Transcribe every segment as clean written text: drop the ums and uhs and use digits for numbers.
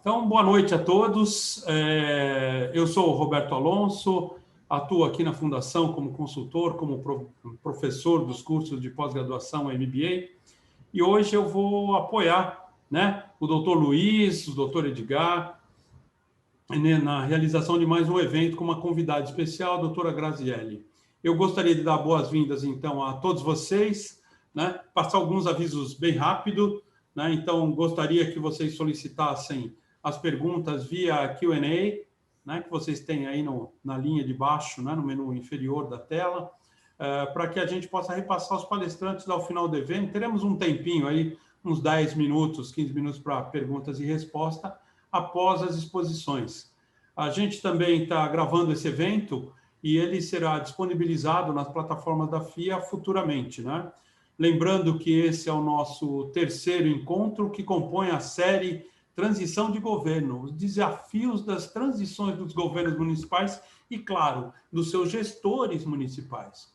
Então, boa noite a todos. Eu sou o Roberto Alonso, atuo aqui na Fundação como consultor, como professor dos cursos de pós-graduação MBA, e hoje eu vou apoiar, né, o Dr. Luiz, o Dr. Edgar, na realização de mais um evento com uma convidada especial, a doutora Graziele. Eu gostaria de dar boas-vindas, então, a todos vocês, né, passar alguns avisos bem rápido, né, então, gostaria que vocês solicitassem as perguntas via Q&A, né, que vocês têm aí na linha de baixo, né, no menu inferior da tela, para que a gente possa repassar os palestrantes ao final do evento. Teremos um tempinho aí, uns 10 minutos, 15 minutos para perguntas e respostas, após as exposições. A gente também está gravando esse evento e ele será disponibilizado nas plataformas da FIA futuramente, né? Lembrando que esse é o nosso terceiro encontro que compõe a série Transição de Governo, os desafios das transições dos governos municipais e, claro, dos seus gestores municipais.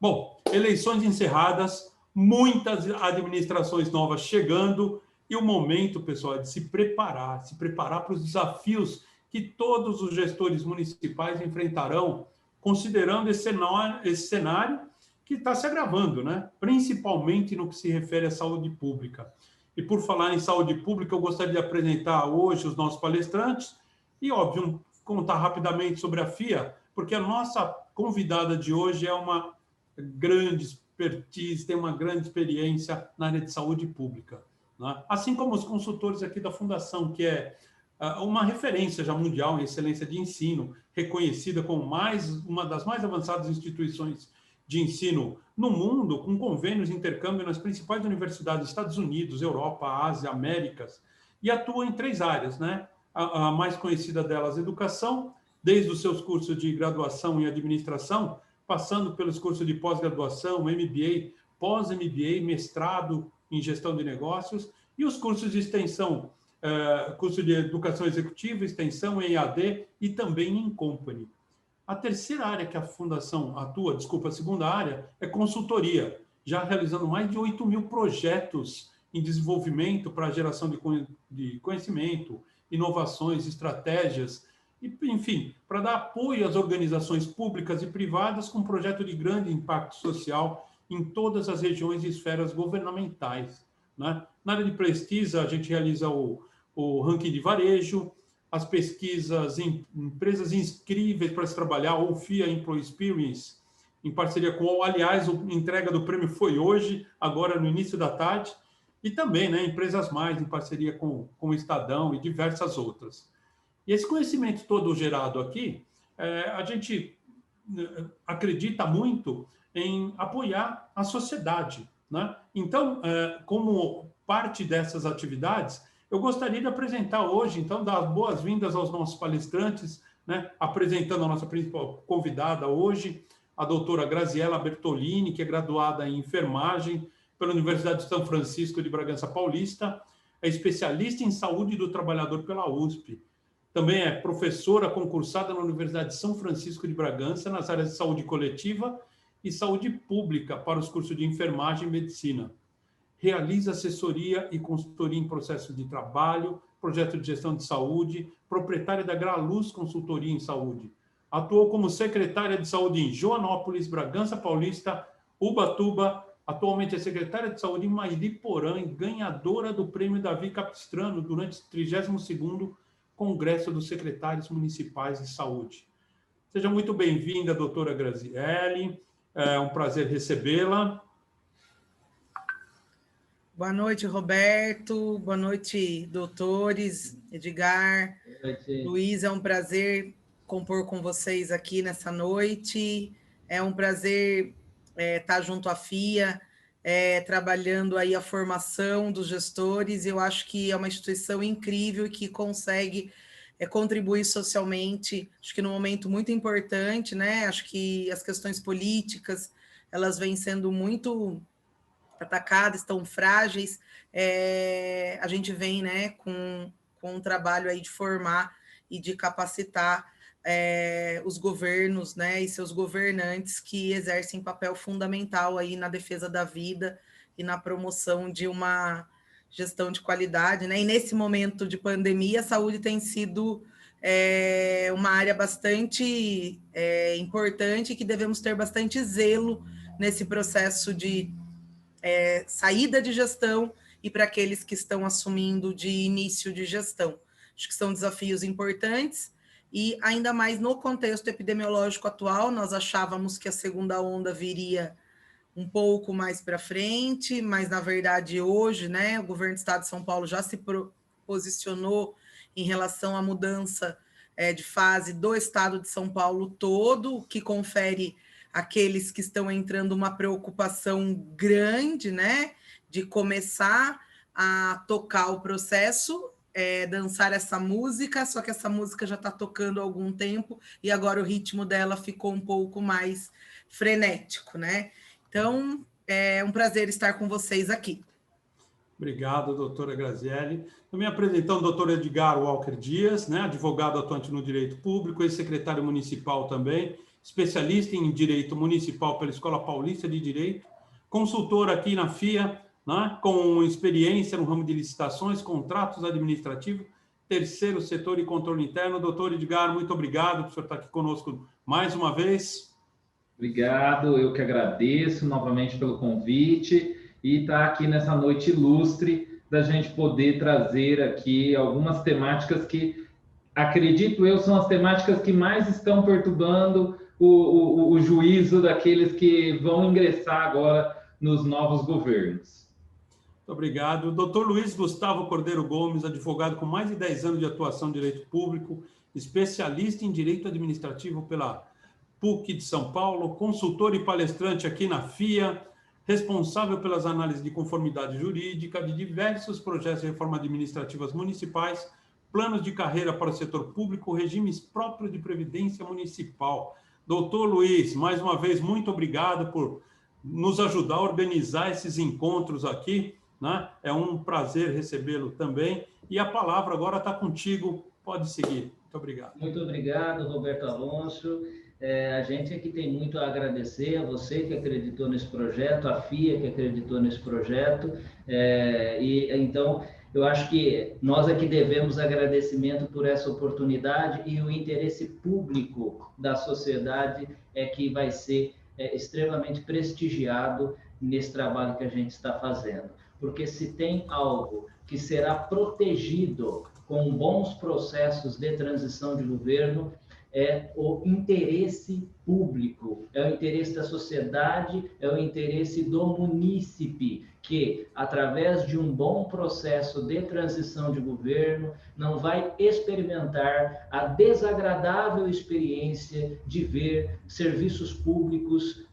Bom, eleições encerradas, muitas administrações novas chegando e o momento, pessoal, é de se preparar para os desafios que todos os gestores municipais enfrentarão, considerando esse cenário que está se agravando, né? Principalmente no que se refere à saúde pública. E por falar em saúde pública, eu gostaria de apresentar hoje os nossos palestrantes e, óbvio, contar rapidamente sobre a FIA, porque a nossa convidada de hoje é uma grande expertise, tem uma grande experiência na área de saúde pública, né? Assim como os consultores aqui da Fundação, que é uma referência já mundial em excelência de ensino, reconhecida como uma das mais avançadas instituições de ensino no mundo, com convênios de intercâmbio nas principais universidades dos Estados Unidos, Europa, Ásia, Américas, e atua em 3 áreas, né? A mais conhecida delas, educação, desde os seus cursos de graduação em administração, passando pelos cursos de pós-graduação, MBA, pós-MBA, mestrado em gestão de negócios, e os cursos de extensão, curso de educação executiva, extensão em EAD e também em Company. A terceira área que a Fundação atua, a segunda área, é consultoria, já realizando mais de 8.000 projetos em desenvolvimento para a geração de conhecimento, inovações, estratégias, e, enfim, para dar apoio às organizações públicas e privadas com projeto de grande impacto social em todas as regiões e esferas governamentais, né? Na área de pesquisa, a gente realiza o ranking de varejo, as pesquisas em empresas incríveis para se trabalhar, ou FIA Employee Experience, em parceria com, aliás, a entrega do prêmio foi hoje, agora no início da tarde, e também, né, Empresas Mais, em parceria com o Estadão e diversas outras. E esse conhecimento todo gerado aqui, a gente acredita muito em apoiar a sociedade, né? Então, como parte dessas atividades, eu gostaria de apresentar hoje, então, dar as boas-vindas aos nossos palestrantes, né? Apresentando a nossa principal convidada hoje, a doutora Graziela Bertolini, que é graduada em enfermagem pela Universidade de São Francisco de Bragança Paulista, é especialista em saúde do trabalhador pela USP. Também é professora concursada na Universidade de São Francisco de Bragança, nas áreas de saúde coletiva e saúde pública para os cursos de enfermagem e medicina. Realiza assessoria e consultoria em processos de trabalho, projeto de gestão de saúde, proprietária da Graluz Consultoria em Saúde. Atuou como secretária de saúde em Joanópolis, Bragança Paulista, Ubatuba. Atualmente é secretária de saúde em Mariporã e ganhadora do prêmio Davi Capistrano durante o 32º Congresso dos Secretários Municipais de Saúde. Seja muito bem-vinda, doutora Graziele. É um prazer recebê-la. Boa noite, Roberto. Boa noite, doutores, Edgar, Luiz. É um prazer compor com vocês aqui nessa noite. É um prazer estar junto à FIA, trabalhando aí a formação dos gestores. Eu acho que é uma instituição incrível que consegue contribuir socialmente, acho que num momento muito importante, né? Acho que as questões políticas, elas vêm sendo muito atacadas, estão frágeis, a gente vem, né, com um trabalho aí de formar e de capacitar os governos, né, e seus governantes que exercem papel fundamental aí na defesa da vida e na promoção de uma gestão de qualidade, né? E nesse momento de pandemia, a saúde tem sido uma área bastante importante, que devemos ter bastante zelo nesse processo de saída de gestão e para aqueles que estão assumindo de início de gestão. Acho que são desafios importantes e ainda mais no contexto epidemiológico atual, nós achávamos que a segunda onda viria um pouco mais para frente, mas na verdade hoje, né, o governo do Estado de São Paulo já se posicionou em relação à mudança de fase do Estado de São Paulo todo, que confere àqueles que estão entrando uma preocupação grande, né, de começar a tocar o processo, dançar essa música, só que essa música já está tocando há algum tempo e agora o ritmo dela ficou um pouco mais frenético, né? Então, é um prazer estar com vocês aqui. Obrigado, doutora Grazielli. Também apresentando o doutor Edgar Walker Dias, né, advogado atuante no direito público, ex-secretário municipal também, especialista em direito municipal pela Escola Paulista de Direito, consultor aqui na FIA, né, com experiência no ramo de licitações, contratos administrativos, terceiro setor e controle interno. Doutor Edgar, muito obrigado por o senhor estar aqui conosco mais uma vez. Obrigado, eu que agradeço novamente pelo convite e estar aqui nessa noite ilustre da gente poder trazer aqui algumas temáticas que, acredito eu, são as temáticas que mais estão perturbando o juízo daqueles que vão ingressar agora nos novos governos. Muito obrigado. Doutor Luiz Gustavo Cordeiro Gomes, advogado com mais de 10 anos de atuação em direito público, especialista em direito administrativo pela PUC de São Paulo, consultor e palestrante aqui na FIA, responsável pelas análises de conformidade jurídica de diversos projetos de reforma administrativas municipais, planos de carreira para o setor público, regimes próprios de previdência municipal. Doutor Luiz, mais uma vez, muito obrigado por nos ajudar a organizar esses encontros aqui, né? É um prazer recebê-lo também. E a palavra agora está contigo, pode seguir. Muito obrigado. Muito obrigado, Roberto Alonso. A gente aqui tem muito a agradecer a você que acreditou nesse projeto, a FIA que acreditou nesse projeto, e então eu acho que nós aqui devemos agradecimento por essa oportunidade e o interesse público da sociedade que vai ser extremamente prestigiado nesse trabalho que a gente está fazendo, porque se tem algo que será protegido com bons processos de transição de governo, é o interesse público, é o interesse da sociedade, é o interesse do munícipe, que, através de um bom processo de transição de governo, não vai experimentar a desagradável experiência de ver serviços públicos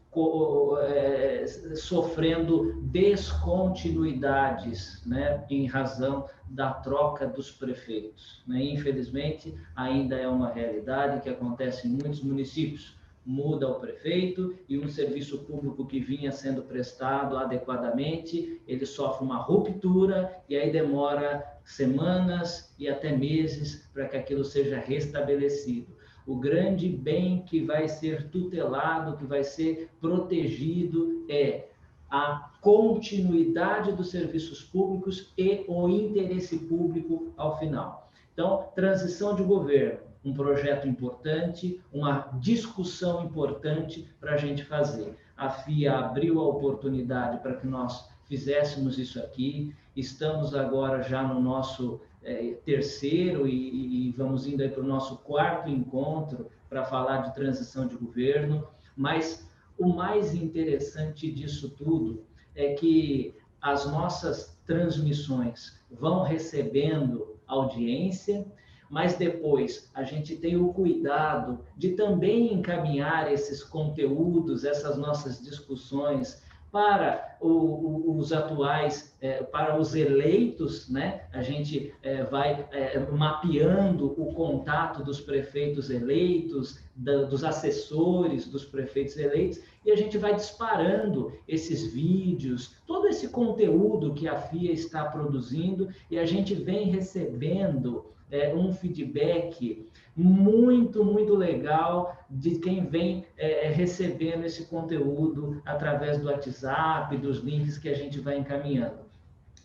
sofrendo descontinuidades, né, em razão da troca dos prefeitos, né? Infelizmente, ainda é uma realidade que acontece em muitos municípios. Muda o prefeito e um serviço público que vinha sendo prestado adequadamente, ele sofre uma ruptura e aí demora semanas e até meses para que aquilo seja restabelecido. O grande bem que vai ser tutelado, que vai ser protegido é a continuidade dos serviços públicos e o interesse público ao final. Então, transição de governo, um projeto importante, uma discussão importante para a gente fazer. A FIA abriu a oportunidade para que nós fizéssemos isso aqui, estamos agora já no nosso terceiro e vamos indo aí para o nosso quarto encontro para falar de transição de governo, mas o mais interessante disso tudo é que as nossas transmissões vão recebendo audiência, mas depois a gente tem o cuidado de também encaminhar esses conteúdos, essas nossas discussões para os atuais, para os eleitos, né? A gente vai mapeando o contato dos prefeitos eleitos, dos assessores dos prefeitos eleitos, e a gente vai disparando esses vídeos, todo esse conteúdo que a FIA está produzindo, e a gente vem recebendo um feedback muito, muito legal de quem vem recebendo esse conteúdo através do WhatsApp, dos links que a gente vai encaminhando.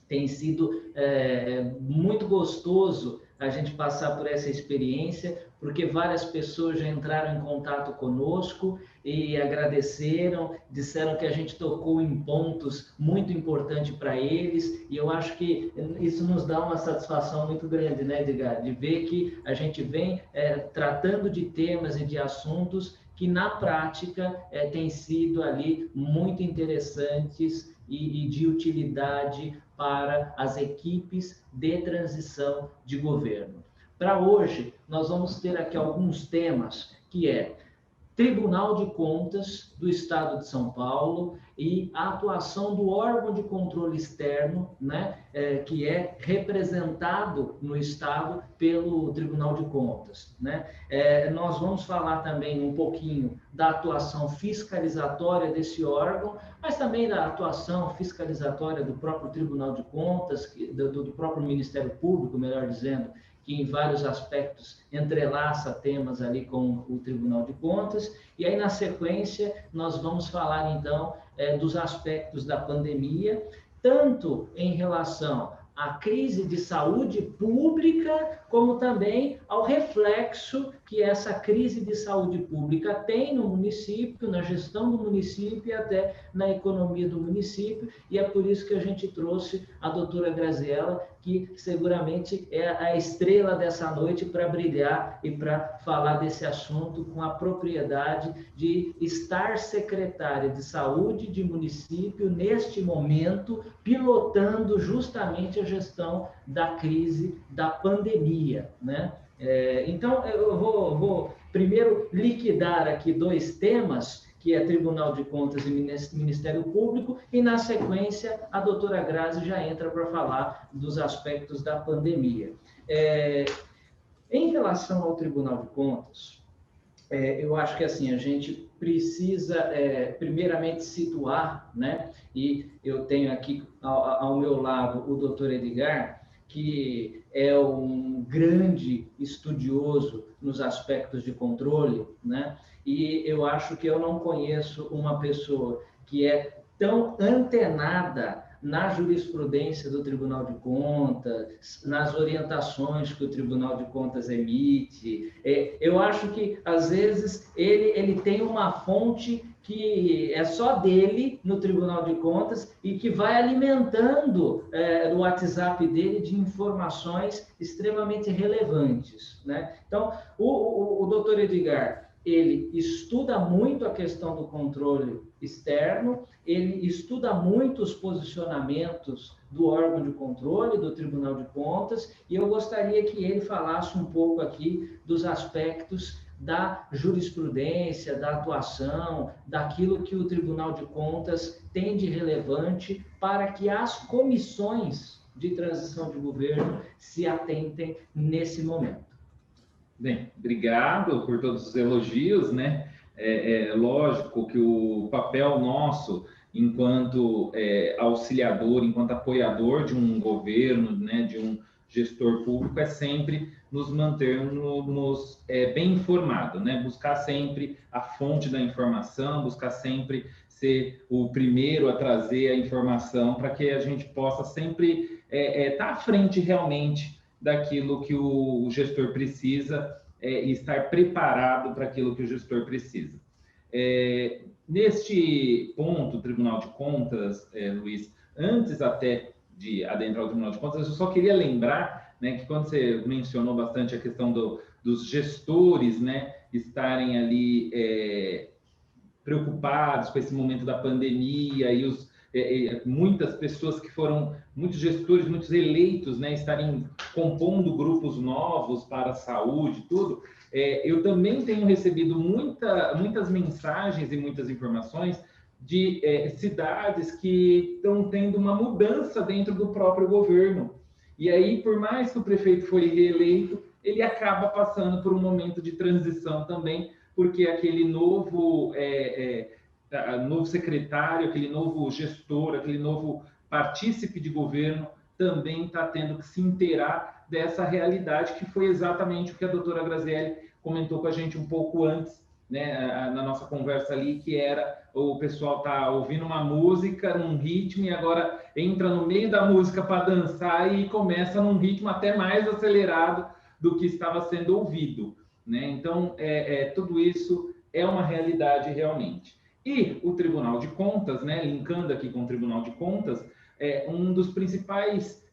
Tem sido muito gostoso a gente passar por essa experiência, porque várias pessoas já entraram em contato conosco e agradeceram, disseram que a gente tocou em pontos muito importantes para eles, e eu acho que isso nos dá uma satisfação muito grande, né, Edgar? De ver que a gente vem tratando de temas e de assuntos que, na prática, têm sido ali muito interessantes e de utilidade para as equipes de transição de governo. Para hoje, nós vamos ter aqui alguns temas, que é Tribunal de Contas do Estado de São Paulo e a atuação do órgão de controle externo, né, que é representado no Estado pelo Tribunal de Contas, né? Nós vamos falar também um pouquinho da atuação fiscalizatória desse órgão, mas também da atuação fiscalizatória do próprio Tribunal de Contas, do próprio Ministério Público, melhor dizendo, que em vários aspectos entrelaça temas ali com o Tribunal de Contas. E aí, na sequência, nós vamos falar, então, dos aspectos da pandemia, tanto em relação à crise de saúde pública, como também ao reflexo que essa crise de saúde pública tem no município, na gestão do município e até na economia do município, e é por isso que a gente trouxe a doutora Graziella, que seguramente é a estrela dessa noite para brilhar e para falar desse assunto com a propriedade de estar secretária de saúde de município neste momento, pilotando justamente a gestão da crise da pandemia, né? Então, eu vou primeiro liquidar aqui dois temas, que é Tribunal de Contas e Ministério Público, e, na sequência, a doutora Grazi já entra para falar dos aspectos da pandemia. Em relação ao Tribunal de Contas, eu acho que assim, a gente precisa, primeiramente, situar, né? E eu tenho aqui ao meu lado o doutor Edgar, que é um grande estudioso nos aspectos de controle, né? E eu acho que eu não conheço uma pessoa que é tão antenada na jurisprudência do Tribunal de Contas, nas orientações que o Tribunal de Contas emite. Eu acho que, às vezes, ele tem uma fonte que é só dele no Tribunal de Contas e que vai alimentando o WhatsApp dele de informações extremamente relevantes, né? Então, o doutor Edgar, ele estuda muito a questão do controle externo, ele estuda muito os posicionamentos do órgão de controle, do Tribunal de Contas, e eu gostaria que ele falasse um pouco aqui dos aspectos da jurisprudência, da atuação, daquilo que o Tribunal de Contas tem de relevante para que as comissões de transição de governo se atentem nesse momento. Bem, obrigado por todos os elogios, né? É lógico que o papel nosso, enquanto auxiliador, enquanto apoiador de um governo, né, de um gestor público, é sempre nos mantermos bem informados, né? Buscar sempre a fonte da informação, buscar sempre ser o primeiro a trazer a informação para que a gente possa sempre estar à frente realmente daquilo que o gestor precisa e estar preparado para aquilo que o gestor precisa. Neste ponto, Tribunal de Contas, Luiz, antes até de adentrar o Tribunal de Contas, eu só queria lembrar, né, que quando você mencionou bastante a questão dos gestores, né, estarem ali preocupados com esse momento da pandemia e muitas pessoas que foram, muitos gestores, muitos eleitos, né, estarem compondo grupos novos para a saúde, tudo, eu também tenho recebido muitas mensagens e muitas informações de cidades que estão tendo uma mudança dentro do próprio governo. E aí, por mais que o prefeito foi reeleito, ele acaba passando por um momento de transição também, porque aquele novo secretário, aquele novo gestor, aquele novo partícipe de governo também está tendo que se inteirar dessa realidade, que foi exatamente o que a doutora Graziella comentou com a gente um pouco antes, né, na nossa conversa ali, que era o pessoal tá ouvindo uma música num ritmo e agora entra no meio da música para dançar e começa num ritmo até mais acelerado do que estava sendo ouvido, né? Então, tudo isso é uma realidade realmente. E o Tribunal de Contas, né, linkando aqui com o Tribunal de Contas, um dos principais,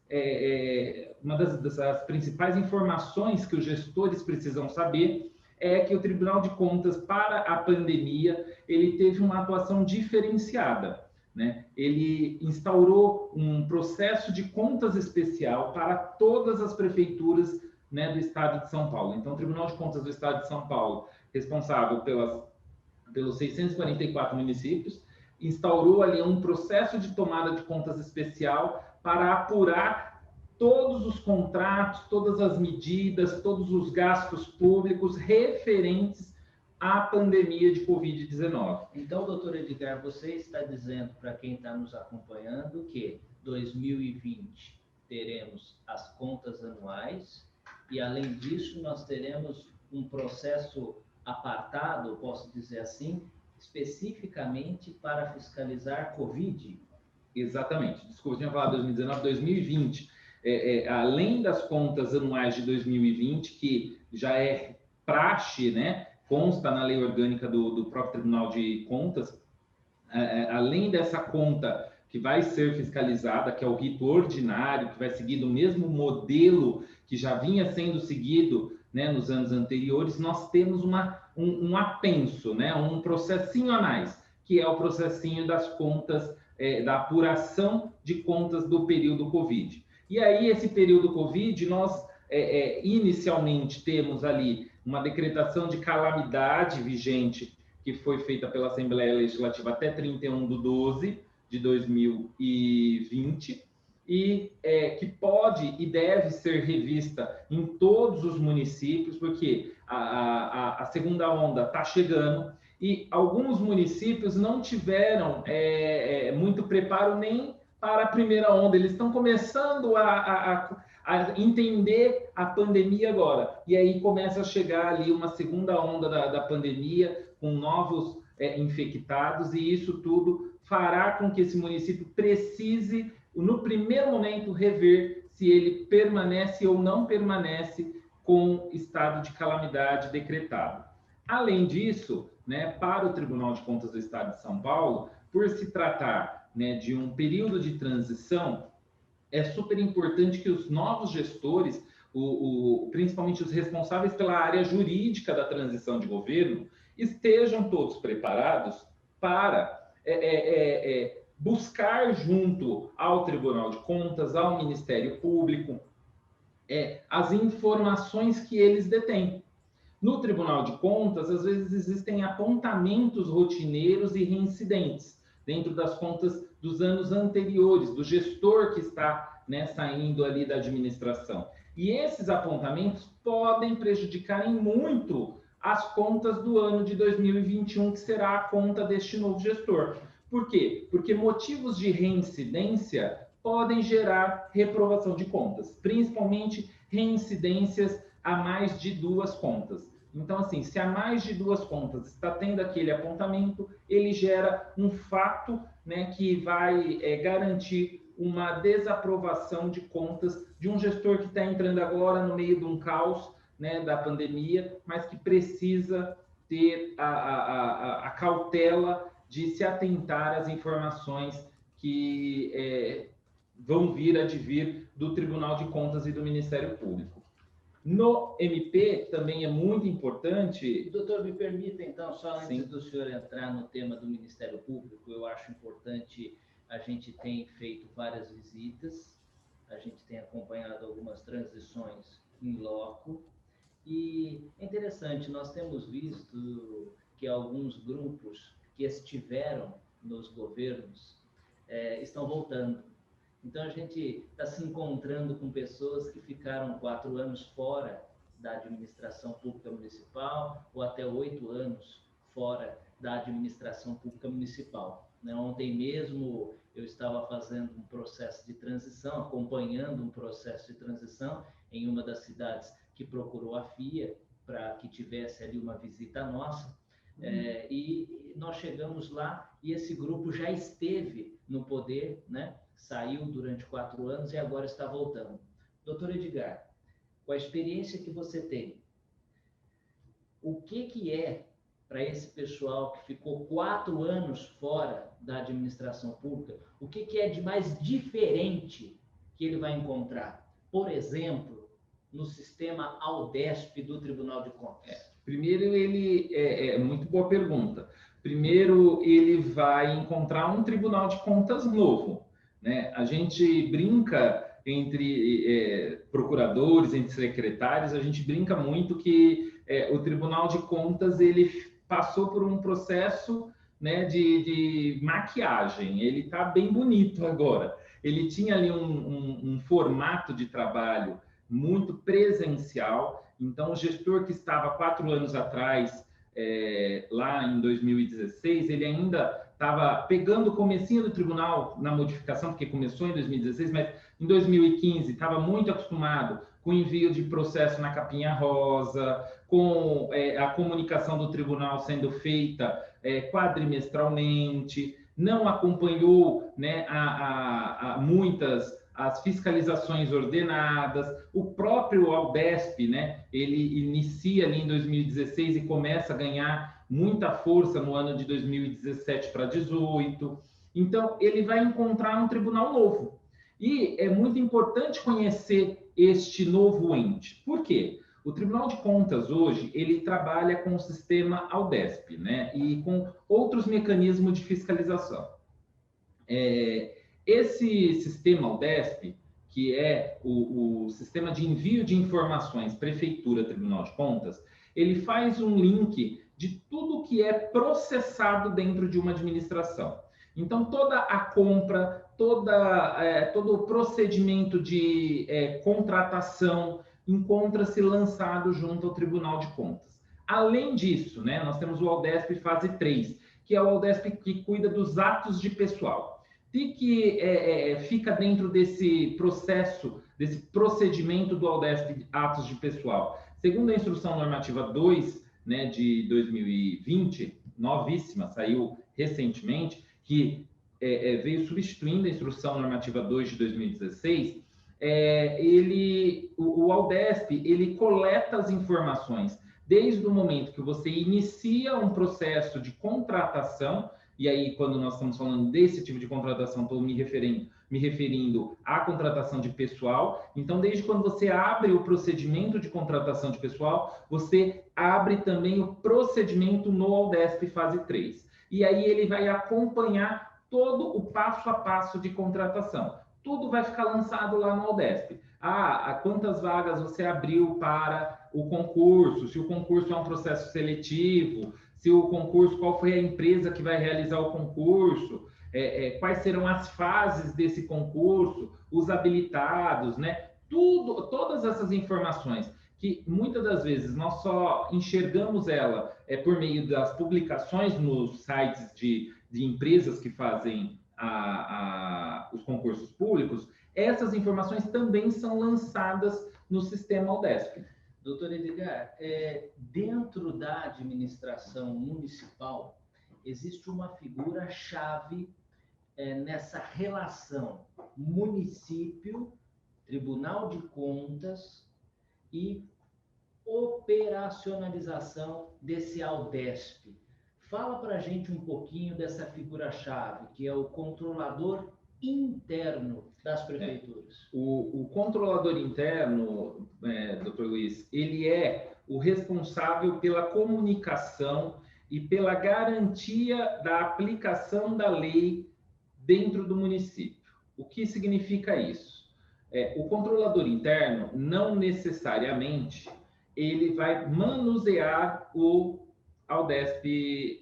uma das principais informações que os gestores precisam saber é que o Tribunal de Contas, para a pandemia, ele teve uma atuação diferenciada, né? Ele instaurou um processo de contas especial para todas as prefeituras, né, do Estado de São Paulo. Então, o Tribunal de Contas do Estado de São Paulo, responsável pelos 644 municípios, instaurou ali um processo de tomada de contas especial para apurar todos os contratos, todas as medidas, todos os gastos públicos referentes à pandemia de Covid-19. Então, doutor Edgar, você está dizendo para quem está nos acompanhando que 2020 teremos as contas anuais e, além disso, nós teremos um processo apartado, posso dizer assim, especificamente para fiscalizar Covid? Exatamente. Desculpa, eu tinha falado 2019, 2020. Além das contas anuais de 2020, que já é praxe, né, consta na lei orgânica do próprio Tribunal de Contas, além dessa conta que vai ser fiscalizada, que é o rito ordinário, que vai seguir o mesmo modelo que já vinha sendo seguido, né, nos anos anteriores, nós temos um apenso, né, um processinho a mais, que é o processinho das contas, da apuração de contas do período Covid. E aí, esse período Covid, nós inicialmente temos ali uma decretação de calamidade vigente que foi feita pela Assembleia Legislativa até 31/12 de 2020 e que pode e deve ser revista em todos os municípios, porque a segunda onda está chegando e alguns municípios não tiveram muito preparo nem para a primeira onda, eles estão começando a entender a pandemia agora. E aí começa a chegar ali uma segunda onda da pandemia, com novos infectados, e isso tudo fará com que esse município precise, no primeiro momento, rever se ele permanece ou não permanece com estado de calamidade decretado. Além disso, né, para o Tribunal de Contas do Estado de São Paulo, por se tratar, né, de um período de transição, é super importante que os novos gestores, principalmente os responsáveis pela área jurídica da transição de governo, estejam todos preparados para buscar junto ao Tribunal de Contas, ao Ministério Público, as informações que eles detêm. No Tribunal de Contas, às vezes existem apontamentos rotineiros e reincidentes dentro das contas dos anos anteriores, do gestor que está, né, saindo ali da administração. E esses apontamentos podem prejudicar em muito as contas do ano de 2021, que será a conta deste novo gestor. Por quê? Porque motivos de reincidência podem gerar reprovação de contas, principalmente reincidências a mais de 2 contas. Então, assim, se há mais de 2 contas está tendo aquele apontamento, ele gera um fato, né, que vai garantir uma desaprovação de contas de um gestor que está entrando agora no meio de um caos, né, da pandemia, mas que precisa ter a cautela de se atentar às informações que vão vir advir do Tribunal de Contas e do Ministério Público. No MP também é muito importante... Doutor, me permita então, só antes do senhor entrar no tema do Ministério Público, eu acho importante, a gente tem feito várias visitas, a gente tem acompanhado algumas transições em loco, e é interessante, nós temos visto que alguns grupos que estiveram nos governos estão voltando. Então, a gente está se encontrando com pessoas que ficaram 4 anos fora da administração pública municipal ou até 8 anos fora da administração pública municipal. Ontem mesmo eu estava fazendo um processo de transição, acompanhando um processo de transição em uma das cidades que procurou a FIA para que tivesse ali uma visita nossa. E nós chegamos lá e esse grupo já esteve no poder, né? Saiu durante 4 anos e agora está voltando. Doutor Edgar, com a experiência que você tem, o que é para esse pessoal que ficou 4 anos fora da administração pública, o que é de mais diferente que ele vai encontrar? Por exemplo, no sistema Aldesp do Tribunal de Contas. Primeiro, muito boa pergunta. Primeiro, ele vai encontrar um Tribunal de Contas novo, né? A gente brinca entre procuradores, entre secretários, a gente brinca muito que o Tribunal de Contas ele passou por um processo, né, de maquiagem. Ele está bem bonito agora. Ele tinha ali um formato de trabalho muito presencial. Então, o gestor que estava 4 anos atrás, lá em 2016, ele ainda estava pegando o comecinho do tribunal na modificação, porque começou em 2016, mas em 2015 estava muito acostumado com o envio de processo na capinha rosa, com a comunicação do tribunal sendo feita quadrimestralmente, não acompanhou, né, muitas as fiscalizações ordenadas, o próprio Aldesp, né, ele inicia ali em 2016 e começa a ganhar muita força no ano de 2017 para 2018. Então, ele vai encontrar um tribunal novo. E é muito importante conhecer este novo ente. Por quê? O Tribunal de Contas hoje, ele trabalha com o sistema Aldesp, né, e com outros mecanismos de fiscalização. Esse sistema Aldesp, que é o sistema de envio de informações Prefeitura-Tribunal de Contas, ele faz um link de tudo que é processado dentro de uma administração. Então, toda a compra, todo o procedimento de contratação encontra-se lançado junto ao Tribunal de Contas. Além disso, né, nós temos o Aldesp fase 3, que é o Aldesp que cuida dos atos de pessoal. E que fica dentro desse processo, desse procedimento do Aldesp atos de pessoal. Segundo a Instrução Normativa 2, né, de 2020, novíssima, saiu recentemente, que veio substituindo a Instrução Normativa 2 de 2016, o Aldesp ele coleta as informações desde o momento que você inicia um processo de contratação. E aí, quando nós estamos falando desse tipo de contratação, estou me referindo à contratação de pessoal. Então, desde quando você abre o procedimento de contratação de pessoal, você abre também o procedimento no Aldesp fase 3. E aí ele vai acompanhar todo o passo a passo de contratação. Tudo vai ficar lançado lá no Aldesp. Quantas vagas você abriu para o concurso, se o concurso é um processo seletivo, se o concurso, qual foi a empresa que vai realizar o concurso, quais serão as fases desse concurso, os habilitados, né? Todas essas informações que muitas das vezes nós só enxergamos ela por meio das publicações nos sites de empresas que fazem os concursos públicos, essas informações também são lançadas no sistema Aldesp. Doutor Edgar, dentro da administração municipal, existe uma figura-chave nessa relação município, Tribunal de Contas e operacionalização desse Aldesp. Fala para a gente um pouquinho dessa figura-chave, que é o controlador interno das prefeituras. O controlador interno, doutor Luiz, ele é o responsável pela comunicação e pela garantia da aplicação da lei dentro do município. O que significa isso? O controlador interno, não necessariamente, ele vai manusear o Aldesp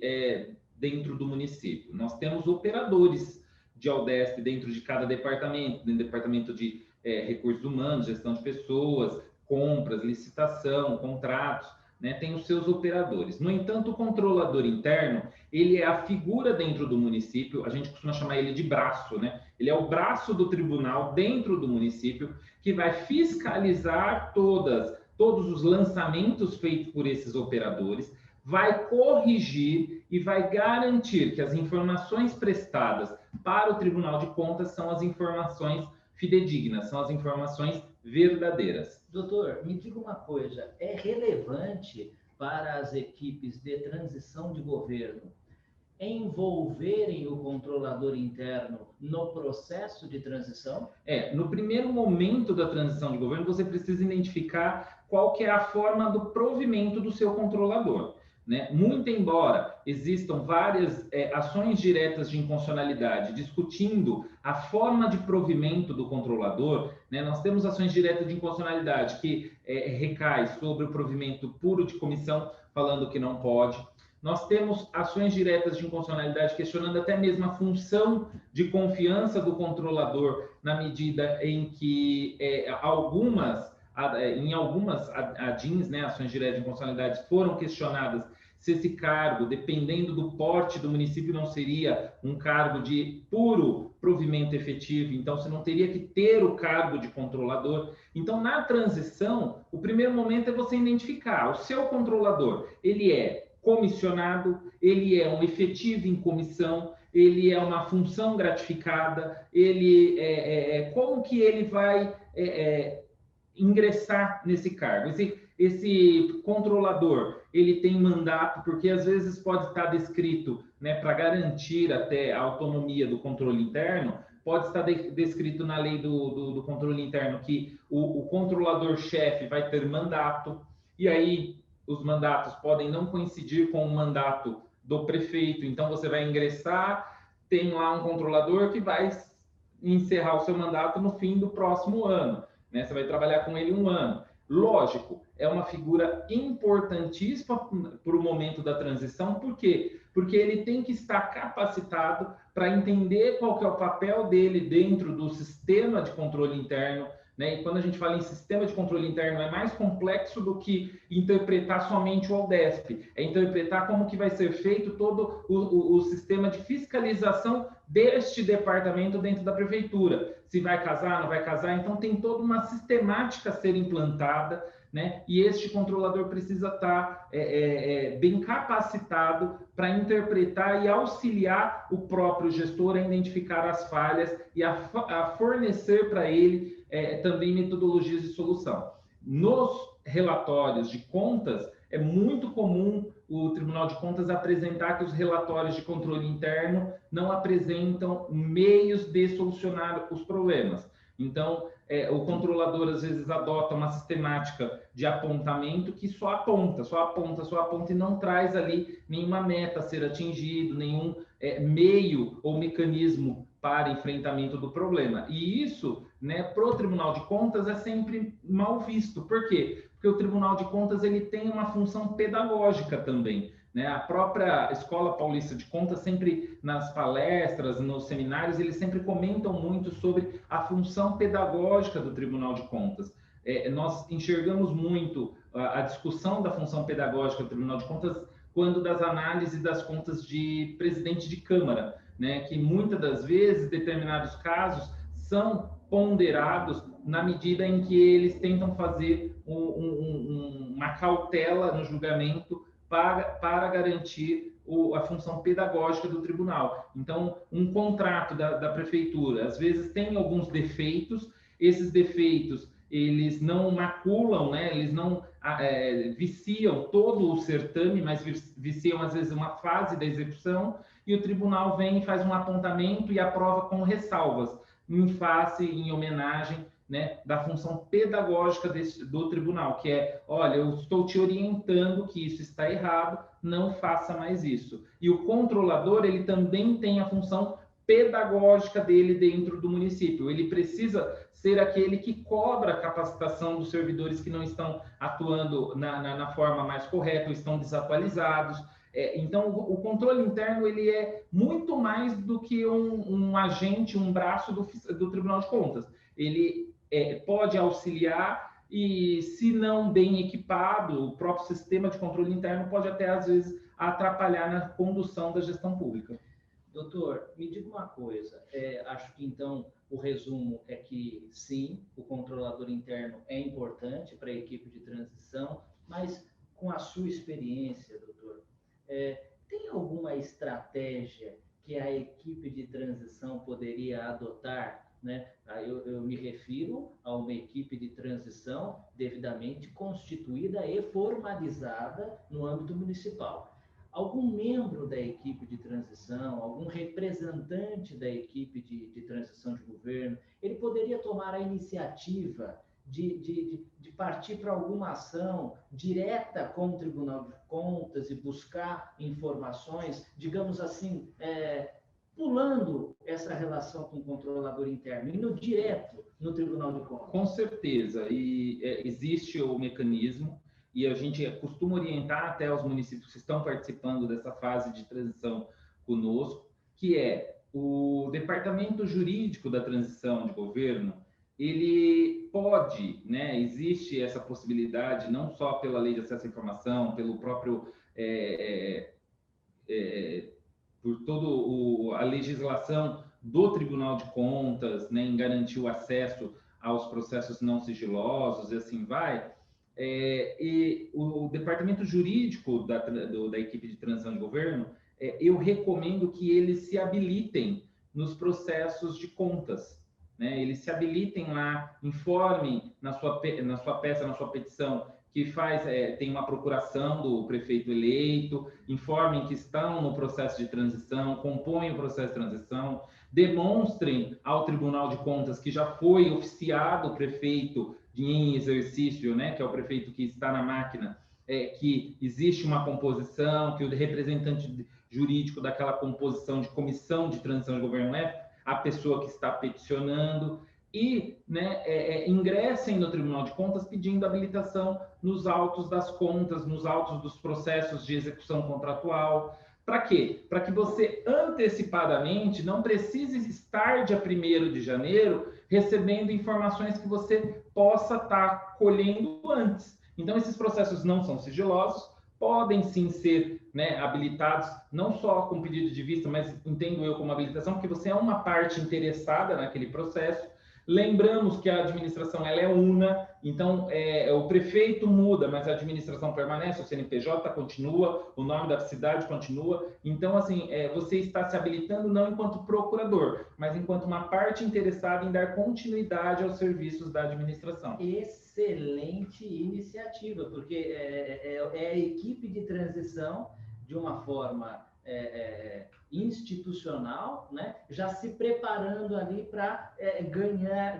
dentro do município. Nós temos operadores de Aldesp dentro de cada departamento, no departamento de recursos humanos, gestão de pessoas, compras, licitação, contratos, né? Tem os seus operadores. No entanto, o controlador interno, ele é a figura dentro do município, a gente costuma chamar ele de braço, né? Ele é o braço do tribunal dentro do município que vai fiscalizar todos os lançamentos feitos por esses operadores, vai corrigir e vai garantir que as informações prestadas para o Tribunal de Contas são as informações fidedignas, são as informações verdadeiras. Doutor, me diga uma coisa, é relevante para as equipes de transição de governo envolverem o controlador interno no processo de transição? No primeiro momento da transição de governo, você precisa identificar qual que é a forma do provimento do seu controlador, né? Muito embora existam várias ações diretas de inconstitucionalidade discutindo a forma de provimento do controlador, né? Nós temos ações diretas de inconstitucionalidade que recai sobre o provimento puro de comissão, falando que não pode. Nós temos ações diretas de inconstitucionalidade questionando até mesmo a função de confiança do controlador, na medida em que em algumas ADINs, né, ações diretas de inconstitucionalidade, foram questionadas se esse cargo, dependendo do porte do município, não seria um cargo de puro provimento efetivo, então você não teria que ter o cargo de controlador. Então, na transição, o primeiro momento é você identificar o seu controlador, ele é comissionado, ele é um efetivo em comissão, ele é uma função gratificada, ele como que ele vai ingressar nesse cargo? Esse controlador, ele tem mandato, porque às vezes pode estar descrito, né, para garantir até a autonomia do controle interno, pode estar descrito na lei do controle interno que o controlador-chefe vai ter mandato, e aí os mandatos podem não coincidir com o mandato do prefeito, então você vai ingressar, tem lá um controlador que vai encerrar o seu mandato no fim do próximo ano, né? Você vai trabalhar com ele 1 ano. Lógico, é uma figura importantíssima para o momento da transição, por quê? Porque ele tem que estar capacitado para entender qual que é o papel dele dentro do sistema de controle interno, né? E quando a gente fala em sistema de controle interno, é mais complexo do que interpretar somente o ALDESP, é interpretar como que vai ser feito todo o sistema de fiscalização deste departamento dentro da prefeitura, se vai casar, não vai casar, então tem toda uma sistemática a ser implantada, né? E este controlador precisa estar bem capacitado para interpretar e auxiliar o próprio gestor a identificar as falhas e a fornecer para ele também metodologias de solução. Nos relatórios de contas, é muito comum o Tribunal de Contas apresentar que os relatórios de controle interno não apresentam meios de solucionar os problemas. Então, o controlador, às vezes, adota uma sistemática de apontamento que só aponta e não traz ali nenhuma meta a ser atingido, nenhum meio ou mecanismo para enfrentamento do problema. E isso, né, para o Tribunal de Contas é sempre mal visto. Por quê? Porque o Tribunal de Contas ele tem uma função pedagógica também, né? A própria Escola Paulista de Contas sempre, nas palestras, nos seminários, eles sempre comentam muito sobre a função pedagógica do Tribunal de Contas. Nós enxergamos muito a discussão da função pedagógica do Tribunal de Contas quando das análises das contas de presidente de Câmara, né? Que muitas das vezes, determinados casos, são ponderados na medida em que eles tentam fazer uma cautela no julgamento para garantir a função pedagógica do tribunal. Então, um contrato da prefeitura, às vezes, tem alguns defeitos, esses defeitos, eles não maculam, né? Eles não viciam todo o certame, mas viciam, às vezes, uma fase da execução, e o tribunal vem e faz um apontamento e aprova com ressalvas, em homenagem, né, da função pedagógica do tribunal, que é, olha, eu estou te orientando que isso está errado, não faça mais isso. E o controlador, ele também tem a função pedagógica dele dentro do município. Ele precisa ser aquele que cobra a capacitação dos servidores que não estão atuando na forma mais correta, ou estão desatualizados. Então, o controle interno ele é muito mais do que um agente, um braço do Tribunal de Contas. Ele pode auxiliar e, se não bem equipado, o próprio sistema de controle interno pode até, às vezes, atrapalhar na condução da gestão pública. Doutor, me diga uma coisa, acho que, então, o resumo é que, sim, o controlador interno é importante para a equipe de transição, mas, com a sua experiência, doutor, Tem alguma estratégia que a equipe de transição poderia adotar, né? Eu me refiro a uma equipe de transição devidamente constituída e formalizada no âmbito municipal. Algum membro da equipe de transição, algum representante da equipe de transição de governo, ele poderia tomar a iniciativa de partir para alguma ação direta com o Tribunal de Contas e buscar informações, digamos assim, pulando essa relação com o controlador interno, indo direto no Tribunal de Contas. Com certeza, e existe o mecanismo, e a gente costuma orientar até os municípios que estão participando dessa fase de transição conosco, que é o departamento jurídico da transição de governo. Ele pode, né, existe essa possibilidade, não só pela lei de acesso à informação, pelo próprio, por toda a legislação do Tribunal de Contas, né, em garantir o acesso aos processos não sigilosos e assim vai. E o departamento jurídico da equipe de transição de governo, eu recomendo que eles se habilitem nos processos de contas, né? Eles se habilitem lá, informem na sua peça, na sua petição, que tem uma procuração do prefeito eleito, informem que estão no processo de transição, compõem o processo de transição, demonstrem ao Tribunal de Contas que já foi oficiado o prefeito em exercício, né, que é o prefeito que está na máquina, que existe uma composição, que o representante jurídico daquela composição de comissão de transição de governo é a pessoa que está peticionando, e, né, ingressem no Tribunal de Contas pedindo habilitação nos autos das contas, nos autos dos processos de execução contratual. Para quê? Para que você antecipadamente não precise estar dia 1º de janeiro recebendo informações que você possa estar colhendo antes. Então, esses processos não são sigilosos, podem sim ser, né, habilitados, não só com pedido de vista, mas entendo eu como habilitação, porque você é uma parte interessada naquele processo. Lembramos que a administração ela é una, então o prefeito muda, mas a administração permanece, o CNPJ continua, o nome da cidade continua. Então, assim, você está se habilitando não enquanto procurador, mas enquanto uma parte interessada em dar continuidade aos serviços da administração. Excelente iniciativa, porque é a equipe de transição, de uma forma institucional, né, já se preparando ali para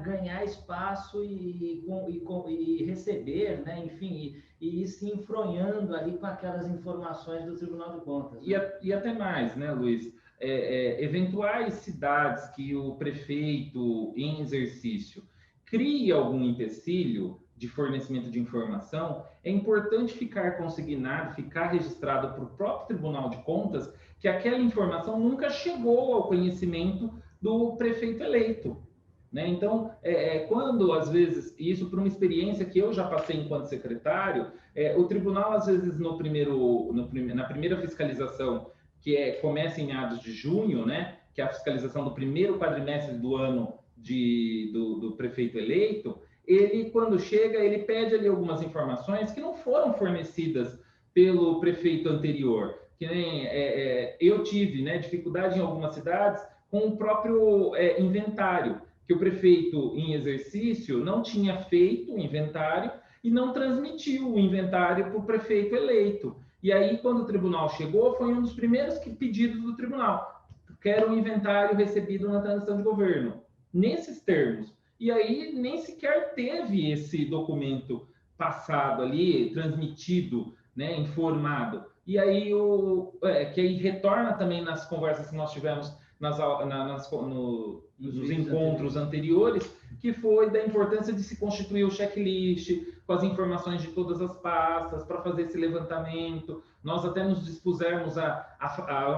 ganhar espaço e receber, né, enfim, e ir se enfronhando ali com aquelas informações do Tribunal de Contas. Né? E até mais, né, Luiz? Eventuais cidades que o prefeito em exercício crie algum empecilho de fornecimento de informação, é importante ficar consignado, ficar registrado para o próprio Tribunal de Contas que aquela informação nunca chegou ao conhecimento do prefeito eleito. Né? Então, quando, às vezes, isso por uma experiência que eu já passei enquanto secretário, o tribunal, às vezes, na primeira fiscalização, que começa em meados de junho, né? Que é a fiscalização do primeiro quadrimestre do ano do prefeito eleito, ele, quando chega, ele pede ali algumas informações que não foram fornecidas pelo prefeito anterior. Que nem eu tive, né, dificuldade em algumas cidades com o próprio inventário, que o prefeito em exercício não tinha feito o inventário e não transmitiu o inventário para o prefeito eleito. E aí, quando o tribunal chegou, foi um dos primeiros pedidos do tribunal. Quero o inventário recebido na transição de governo. Nesses termos. E aí nem sequer teve esse documento passado ali, transmitido, né, informado. E aí, que aí retorna também nas conversas que nós tivemos nos encontros anteriores, que foi da importância de se constituir o checklist com as informações de todas as pastas para fazer esse levantamento. Nós até nos dispusemos a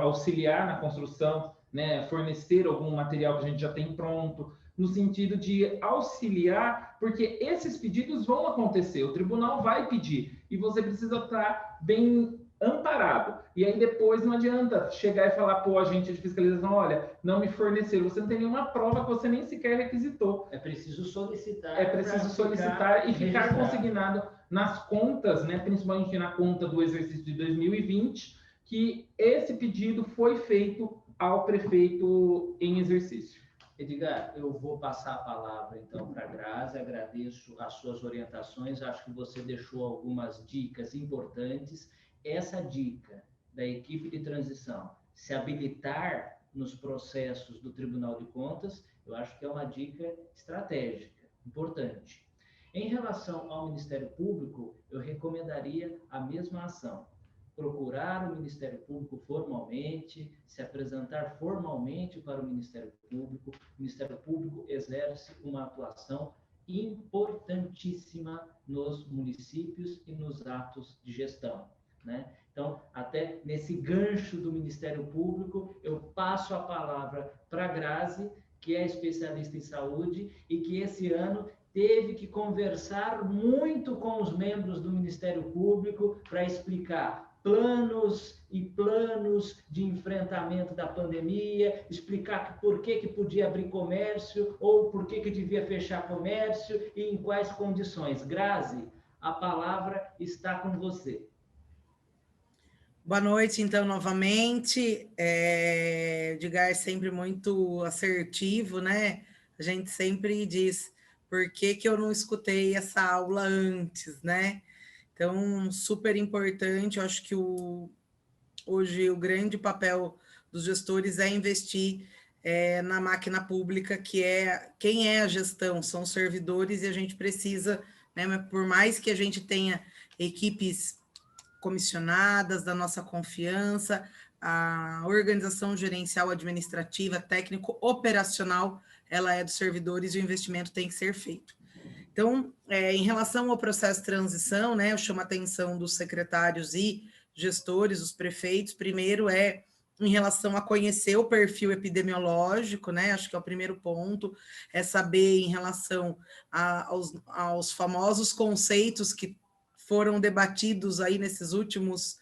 auxiliar na construção, né, fornecer algum material que a gente já tem pronto, no sentido de auxiliar, porque esses pedidos vão acontecer, o tribunal vai pedir, e você precisa estar bem amparado. E aí depois não adianta chegar e falar, pô, agente de fiscalização, olha, não me forneceram, você não tem nenhuma prova que você nem sequer requisitou. É preciso solicitar. É preciso solicitar e ficar consignado nas contas, né, principalmente na conta do exercício de 2020, que esse pedido foi feito ao prefeito em exercício. Edgar, eu vou passar a palavra, então, para a Grazi. Agradeço as suas orientações. Acho que você deixou algumas dicas importantes. Essa dica da equipe de transição, se habilitar nos processos do Tribunal de Contas, eu acho que é uma dica estratégica, importante. Em relação ao Ministério Público, eu recomendaria a mesma ação. Procurar o Ministério Público formalmente, se apresentar formalmente para o Ministério Público. O Ministério Público exerce uma atuação importantíssima nos municípios e nos atos de gestão, né? Então, até nesse gancho do Ministério Público, eu passo a palavra para a Grazi, que é especialista em saúde e que esse ano teve que conversar muito com os membros do Ministério Público para explicar planos e planos de enfrentamento da pandemia, explicar por que podia abrir comércio ou por que devia fechar comércio e em quais condições. Grazi, a palavra está com você. Boa noite, então, novamente. Edgar é sempre muito assertivo, né? A gente sempre diz, por que eu não escutei essa aula antes, né? Então, super importante, eu acho que hoje o grande papel dos gestores é investir na máquina pública, que é quem é a gestão, são os servidores, e a gente precisa, né, por mais que a gente tenha equipes comissionadas da nossa confiança, a organização gerencial, administrativa, técnico, operacional, ela é dos servidores e o investimento tem que ser feito. Então, em relação ao processo de transição, né, eu chamo a atenção dos secretários e gestores, os prefeitos, primeiro em relação a conhecer o perfil epidemiológico, né, acho que é o primeiro ponto, é saber em relação aos famosos conceitos que foram debatidos aí nesses últimos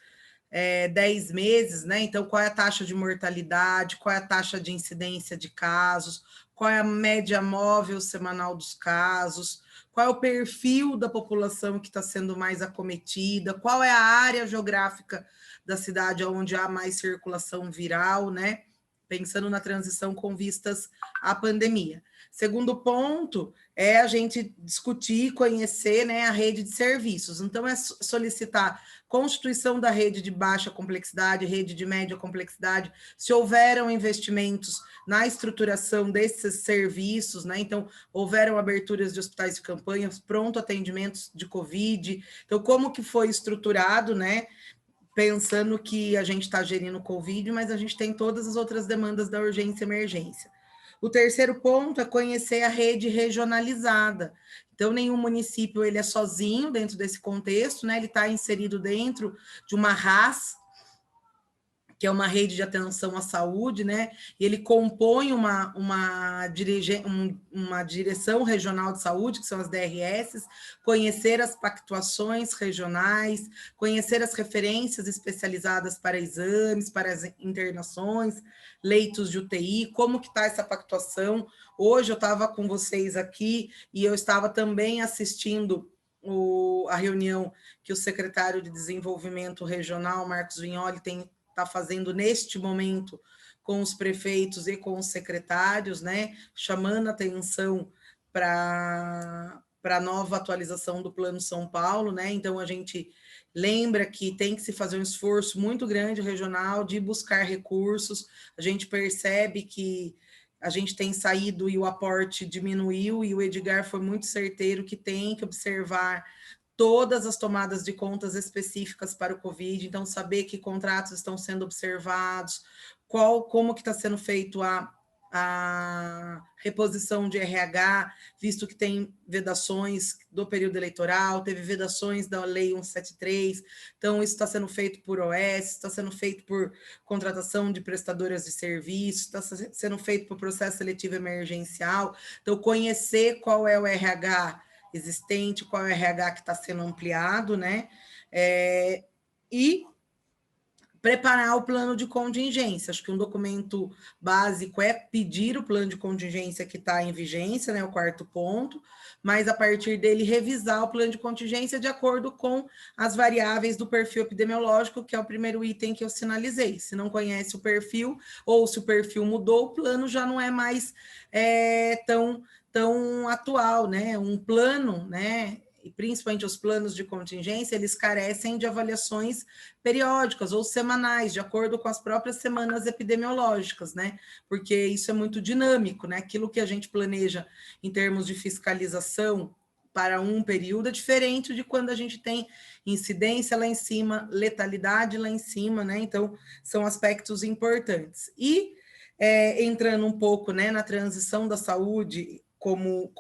10 meses, né, então qual é a taxa de mortalidade, qual é a taxa de incidência de casos, qual é a média móvel semanal dos casos, qual é o perfil da população que está sendo mais acometida, qual é a área geográfica da cidade onde há mais circulação viral, né? Pensando na transição com vistas à pandemia. Segundo ponto é a gente discutir e conhecer, né, a rede de serviços. Então, é solicitar constituição da rede de baixa complexidade, rede de média complexidade, se houveram investimentos na estruturação desses serviços, né? Então, houveram aberturas de hospitais de campanha, pronto atendimentos de Covid. Então, como que foi estruturado, né? Pensando que a gente está gerindo Covid, mas a gente tem todas as outras demandas da urgência e emergência. O terceiro ponto é conhecer a rede regionalizada. Então, nenhum município ele é sozinho dentro desse contexto, né? Ele está inserido dentro de uma RAS, que é uma rede de atenção à saúde, né? E ele compõe uma direção regional de saúde, que são as DRS, conhecer as pactuações regionais, conhecer as referências especializadas para exames, para as internações, leitos de UTI, como que está essa pactuação. Hoje eu estava com vocês aqui e eu estava também assistindo a reunião que o secretário de Desenvolvimento Regional, Marcos Vignoli, está fazendo neste momento com os prefeitos e com os secretários, né, chamando atenção para a nova atualização do Plano São Paulo, né, então a gente lembra que tem que se fazer um esforço muito grande regional de buscar recursos, a gente percebe que a gente tem saído e o aporte diminuiu, e o Edgar foi muito certeiro que tem que observar todas as tomadas de contas específicas para o Covid, então saber que contratos estão sendo observados, como que está sendo feito a reposição de RH, visto que tem vedações do período eleitoral, teve vedações da Lei 173, então isso está sendo feito por OS, está sendo feito por contratação de prestadoras de serviços, está sendo feito por processo seletivo emergencial, então conhecer qual é o RH existente, qual é o RH que está sendo ampliado, né? E preparar o plano de contingência. Acho que um documento básico é pedir o plano de contingência que está em vigência, né, o 4º ponto, mas a partir dele revisar o plano de contingência de acordo com as variáveis do perfil epidemiológico, que é o primeiro item que eu sinalizei. Se não conhece o perfil, ou se o perfil mudou, o plano já não é mais tão atual, né? Um plano, né? E principalmente os planos de contingência, eles carecem de avaliações periódicas ou semanais, de acordo com as próprias semanas epidemiológicas, né? Porque isso é muito dinâmico, né? Aquilo que a gente planeja em termos de fiscalização para um período é diferente de quando a gente tem incidência lá em cima, letalidade lá em cima, né? Então, são aspectos importantes. E, entrando um pouco, né, na transição da saúde como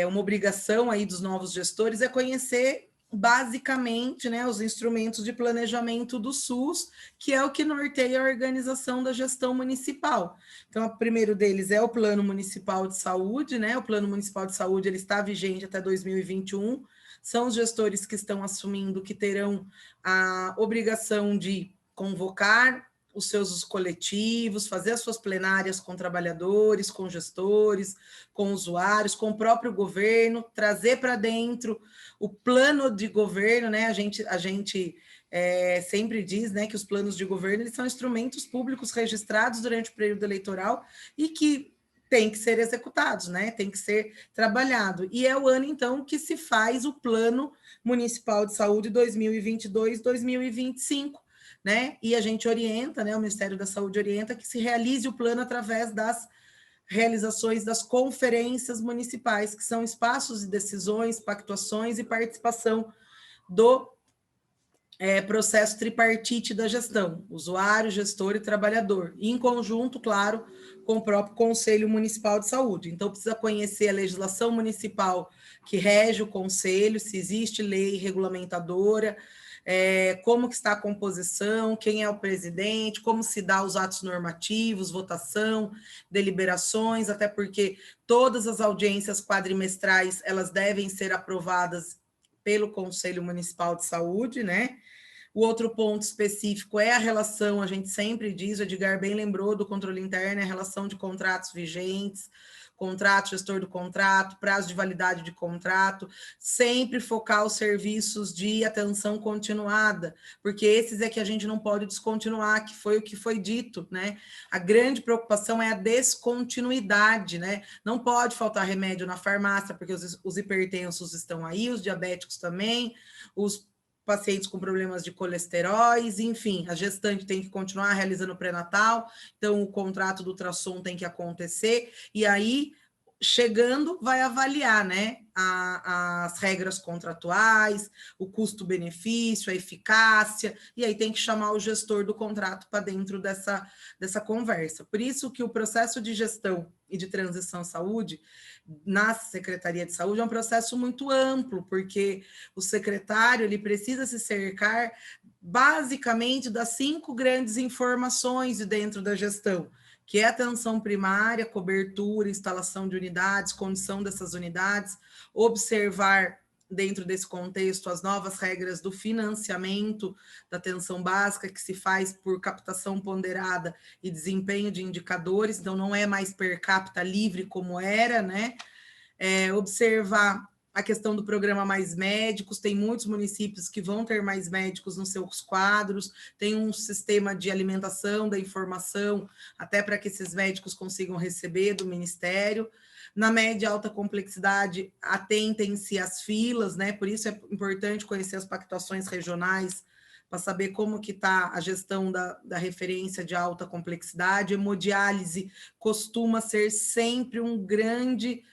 uma obrigação aí dos novos gestores, é conhecer basicamente, né, os instrumentos de planejamento do SUS, que é o que norteia a organização da gestão municipal. Então, o primeiro deles é o Plano Municipal de Saúde, né? O Plano Municipal de Saúde ele está vigente até 2021. São os gestores que estão assumindo que terão a obrigação de convocar os seus coletivos, fazer as suas plenárias com trabalhadores, com gestores, com usuários, com o próprio governo, trazer para dentro o plano de governo, né? A gente sempre diz, né, que os planos de governo eles são instrumentos públicos registrados durante o período eleitoral e que tem que ser executados, né? Tem que ser trabalhado. E é o ano, então, que se faz o Plano Municipal de Saúde 2022-2025, né? E a gente orienta, né? O Ministério da Saúde orienta que se realize o plano através das realizações das conferências municipais, que são espaços de decisões, pactuações e participação do processo tripartite da gestão, usuário, gestor e trabalhador, e em conjunto, claro, com o próprio Conselho Municipal de Saúde. Então, precisa conhecer a legislação municipal que rege o conselho, se existe lei regulamentadora, como que está a composição, quem é o presidente, como se dá os atos normativos, votação, deliberações, até porque todas as audiências quadrimestrais, elas devem ser aprovadas pelo Conselho Municipal de Saúde, né? O outro ponto específico é a relação, a gente sempre diz, o Edgar bem lembrou do controle interno, a relação de contratos vigentes, contrato, gestor do contrato, prazo de validade de contrato, sempre focar os serviços de atenção continuada, porque esses é que a gente não pode descontinuar, que foi o que foi dito, né? A grande preocupação é a descontinuidade, né? Não pode faltar remédio na farmácia, porque os hipertensos estão aí, os diabéticos também, os pacientes com problemas de colesteróis, enfim, a gestante tem que continuar realizando o pré-natal, então o contrato do ultrassom tem que acontecer, e aí, chegando, vai avaliar, né, as regras contratuais, o custo-benefício, a eficácia, e aí tem que chamar o gestor do contrato para dentro dessa conversa. Por isso que o processo de gestão e de transição à saúde, na Secretaria de Saúde, é um processo muito amplo, porque o secretário ele precisa se cercar basicamente das 5 grandes informações de dentro da gestão, que é atenção primária, cobertura, instalação de unidades, condição dessas unidades, observar dentro desse contexto as novas regras do financiamento da atenção básica, que se faz por captação ponderada e desempenho de indicadores, então não é mais per capita livre como era, né? Observar a questão do programa Mais Médicos, tem muitos municípios que vão ter mais médicos nos seus quadros, tem um sistema de alimentação da informação, até para que esses médicos consigam receber do Ministério. Na média e alta complexidade, atentem-se às filas, né? Por isso é importante conhecer as pactuações regionais, para saber como que está a gestão da referência de alta complexidade. Hemodiálise costuma ser sempre um grande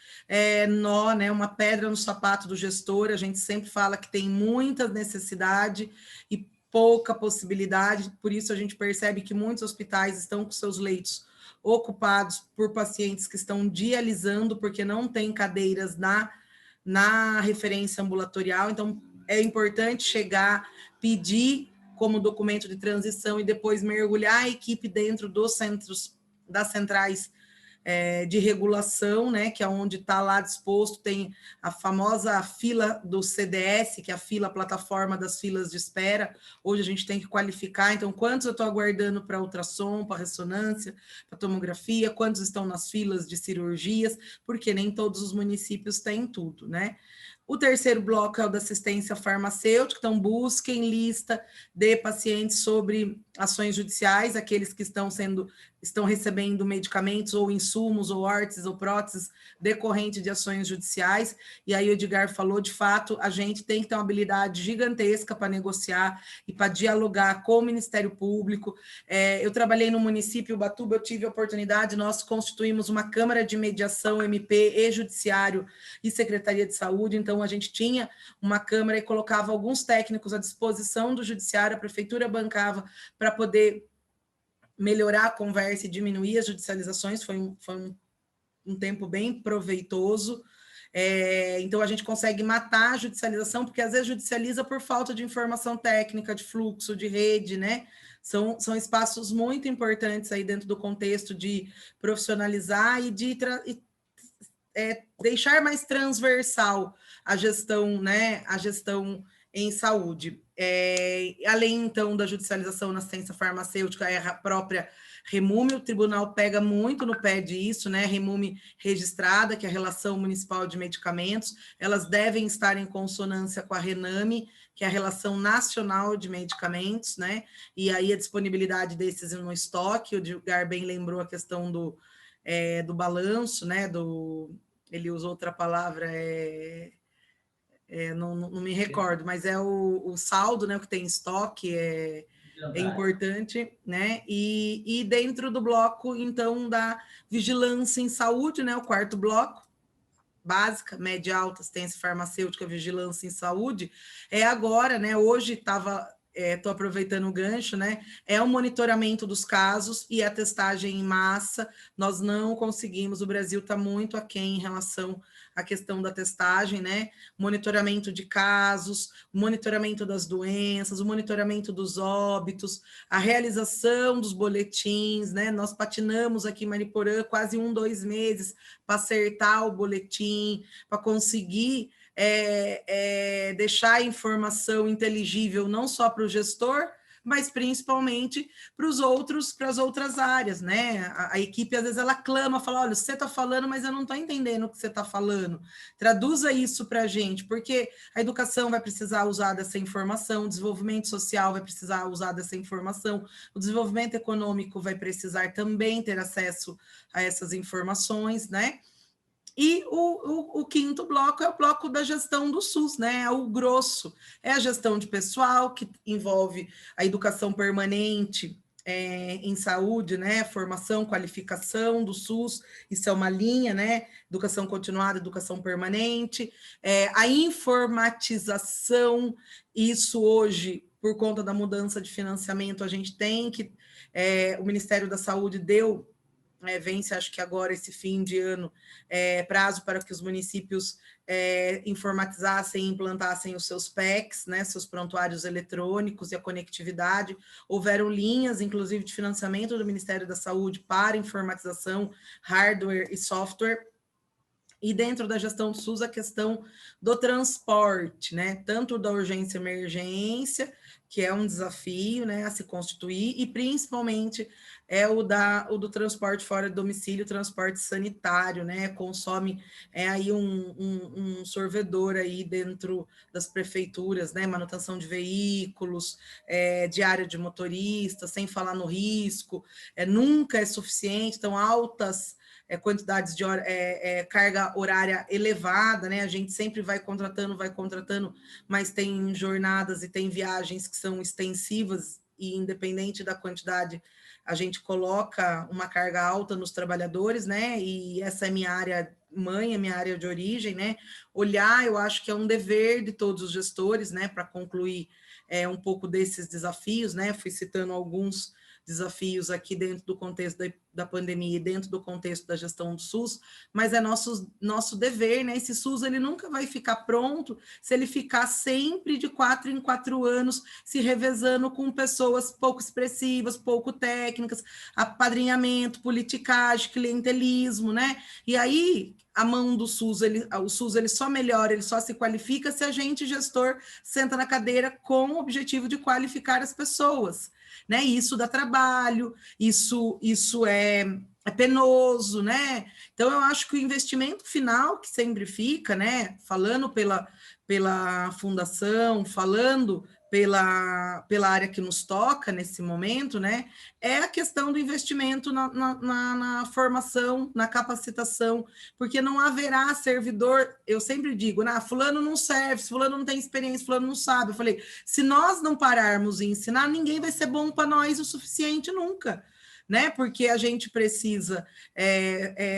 nó, né? Uma pedra no sapato do gestor. A gente sempre fala que tem muita necessidade e pouca possibilidade, por isso a gente percebe que muitos hospitais estão com seus leitos ocupados por pacientes que estão dialisando, porque não tem cadeiras na referência ambulatorial. Então, é importante chegar, pedir como documento de transição e depois mergulhar a equipe dentro dos centros, das centrais de regulação, né, que é onde está lá disposto, tem a famosa fila do CDS, que é a fila, a plataforma das filas de espera. Hoje a gente tem que qualificar, então, quantos eu estou aguardando para ultrassom, para ressonância, para tomografia, quantos estão nas filas de cirurgias, porque nem todos os municípios têm tudo, né? O terceiro bloco é o da assistência farmacêutica, então busquem lista de pacientes sobre ações judiciais, aqueles que estão recebendo medicamentos ou insumos ou órteses ou próteses decorrente de ações judiciais. E aí o Edgar falou, de fato, a gente tem que ter uma habilidade gigantesca para negociar e para dialogar com o Ministério Público. Eu trabalhei no município Ubatuba, eu tive a oportunidade, nós constituímos uma Câmara de Mediação, MP e Judiciário e Secretaria de Saúde, então a gente tinha uma Câmara e colocava alguns técnicos à disposição do Judiciário, a Prefeitura bancava para poder melhorar a conversa e diminuir as judicializações, foi um tempo bem proveitoso. Então, a gente consegue matar a judicialização, porque às vezes judicializa por falta de informação técnica, de fluxo, de rede, né? São espaços muito importantes aí dentro do contexto de profissionalizar e de deixar mais transversal a gestão, né? A gestão em saúde. Além, então, da judicialização na assistência farmacêutica, é a própria REMUME, o tribunal pega muito no pé disso, né? REMUME registrada, que é a Relação Municipal de Medicamentos, elas devem estar em consonância com a RENAME, que é a Relação Nacional de Medicamentos, né? E aí a disponibilidade desses no estoque, o Edgar bem lembrou a questão do balanço, né? Ele usou outra palavra, não me recordo, mas é o saldo, né, que tem em estoque, é importante, né? E dentro do bloco, então, da vigilância em saúde, né, o quarto bloco, básica, média alta, assistência farmacêutica, vigilância em saúde, agora, né, hoje estava... Estou aproveitando o gancho, né? É o monitoramento dos casos e a testagem em massa. Nós não conseguimos, o Brasil está muito aquém em relação à questão da testagem, né? Monitoramento de casos, monitoramento das doenças, o monitoramento dos óbitos, a realização dos boletins, né? Nós patinamos aqui em Mariporã quase 2 meses para acertar o boletim, para conseguir deixar a informação inteligível não só para o gestor, mas principalmente para as outras áreas, né? A equipe, às vezes, ela clama, fala, olha, você está falando, mas eu não estou entendendo o que você está falando. Traduza isso para a gente, porque a educação vai precisar usar dessa informação, o desenvolvimento social vai precisar usar dessa informação, o desenvolvimento econômico vai precisar também ter acesso a essas informações, né? E o quinto bloco é o bloco da gestão do SUS, né? É o grosso, é a gestão de pessoal, que envolve a educação permanente em saúde, né? Formação, qualificação do SUS, isso é uma linha, né? Educação continuada, educação permanente, a informatização, isso hoje, por conta da mudança de financiamento, a gente tem que... o Ministério da Saúde deu... vence, acho que agora, esse fim de ano, prazo para que os municípios informatizassem e implantassem os seus PECs, né, seus prontuários eletrônicos e a conectividade. Houveram linhas, inclusive, de financiamento do Ministério da Saúde para informatização, hardware e software. E dentro da gestão do SUS, a questão do transporte, né, tanto da urgência e emergência, que é um desafio, né, a se constituir, e principalmente o do transporte fora do domicílio, transporte sanitário, né, consome aí um sorvedor aí dentro das prefeituras, né, manutenção de veículos, diária de motorista, sem falar no risco, nunca é suficiente, então altas quantidades de carga horária elevada, né? A gente sempre vai contratando, mas tem jornadas e tem viagens que são extensivas e, independente da quantidade, a gente coloca uma carga alta nos trabalhadores, né? E essa é minha área mãe, é minha área de origem, né? Olhar, eu acho que é um dever de todos os gestores, né? Para concluir um pouco desses desafios, né? Fui citando alguns desafios aqui dentro do contexto da pandemia e dentro do contexto da gestão do SUS, mas é nosso dever, né? Esse SUS ele nunca vai ficar pronto se ele ficar sempre de 4 em 4 anos se revezando com pessoas pouco expressivas, pouco técnicas, apadrinhamento, politicagem, clientelismo, né? E aí a mão do SUS, o SUS ele só melhora, ele só se qualifica se a gente, gestor, senta na cadeira com o objetivo de qualificar as pessoas, né? Isso dá trabalho, isso é penoso, né? Então, eu acho que o investimento final que sempre fica, né? Falando pela fundação, falando pela área que nos toca nesse momento, né? É a questão do investimento na formação, na capacitação, porque não haverá servidor, eu sempre digo, né? Fulano não serve, fulano não tem experiência, fulano não sabe. Eu falei, se nós não pararmos em ensinar, ninguém vai ser bom para nós o suficiente nunca, né? Porque a gente precisa,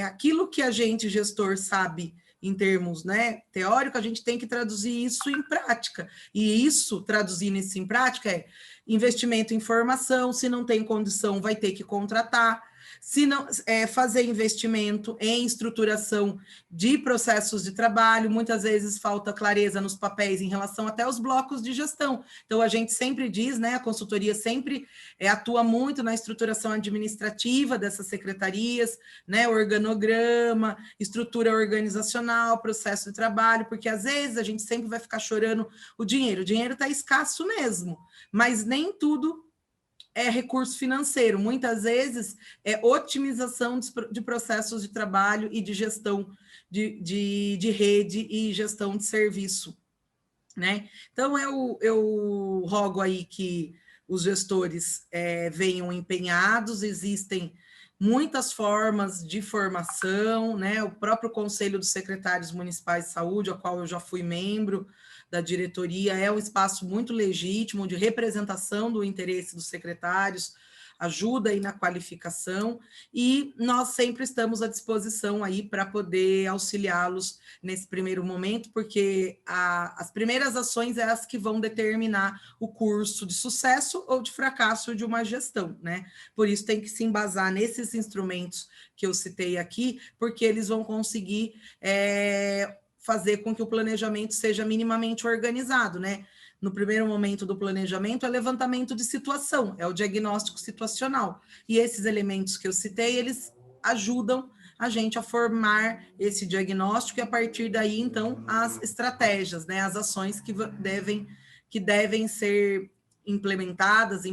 aquilo que a gente, gestor, sabe em termos, né, teórico, a gente tem que traduzir isso em prática. E isso, traduzindo isso em prática, é investimento em formação, se não tem condição, vai ter que contratar. Se não fazer investimento em estruturação de processos de trabalho, muitas vezes falta clareza nos papéis em relação até aos blocos de gestão. Então, a gente sempre diz, né, a consultoria sempre atua muito na estruturação administrativa dessas secretarias, né, organograma, estrutura organizacional, processo de trabalho, porque às vezes a gente sempre vai ficar chorando o dinheiro está escasso mesmo, mas nem tudo é recurso financeiro, muitas vezes é otimização de processos de trabalho e de gestão de rede e gestão de serviço, né? Então, eu rogo aí que os gestores venham empenhados, existem muitas formas de formação, né? O próprio Conselho dos Secretários Municipais de Saúde, ao qual eu já fui membro da diretoria, é um espaço muito legítimo de representação do interesse dos secretários, ajuda aí na qualificação, e nós sempre estamos à disposição aí para poder auxiliá-los nesse primeiro momento, porque as primeiras ações é as que vão determinar o curso de sucesso ou de fracasso de uma gestão, né? Por isso tem que se embasar nesses instrumentos que eu citei aqui, porque eles vão conseguir fazer com que o planejamento seja minimamente organizado, né? No primeiro momento do planejamento é levantamento de situação, é o diagnóstico situacional. E esses elementos que eu citei, eles ajudam a gente a formar esse diagnóstico e a partir daí, então, as estratégias, né? As ações que devem ser implantadas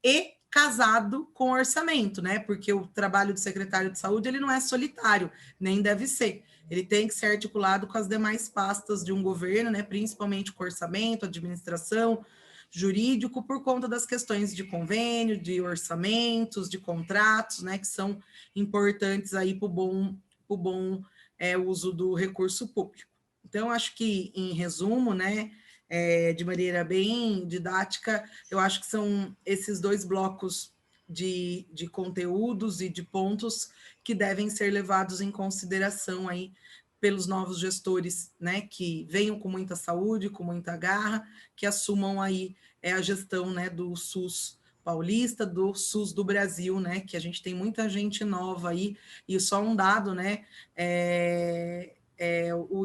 e casado com orçamento, né? Porque o trabalho do secretário de saúde, ele não é solitário, nem deve ser. Ele tem que ser articulado com as demais pastas de um governo, né? Principalmente com orçamento, administração, jurídico, por conta das questões de convênio, de orçamentos, de contratos, né? Que são importantes aí para o bom uso do recurso público. Então, acho que, em resumo, né? De maneira bem didática, eu acho que são esses dois blocos de conteúdos e de pontos que devem ser levados em consideração aí pelos novos gestores, né, que venham com muita saúde, com muita garra, que assumam aí a gestão, né, do SUS paulista, do SUS do Brasil, né, que a gente tem muita gente nova aí, e só um dado, né,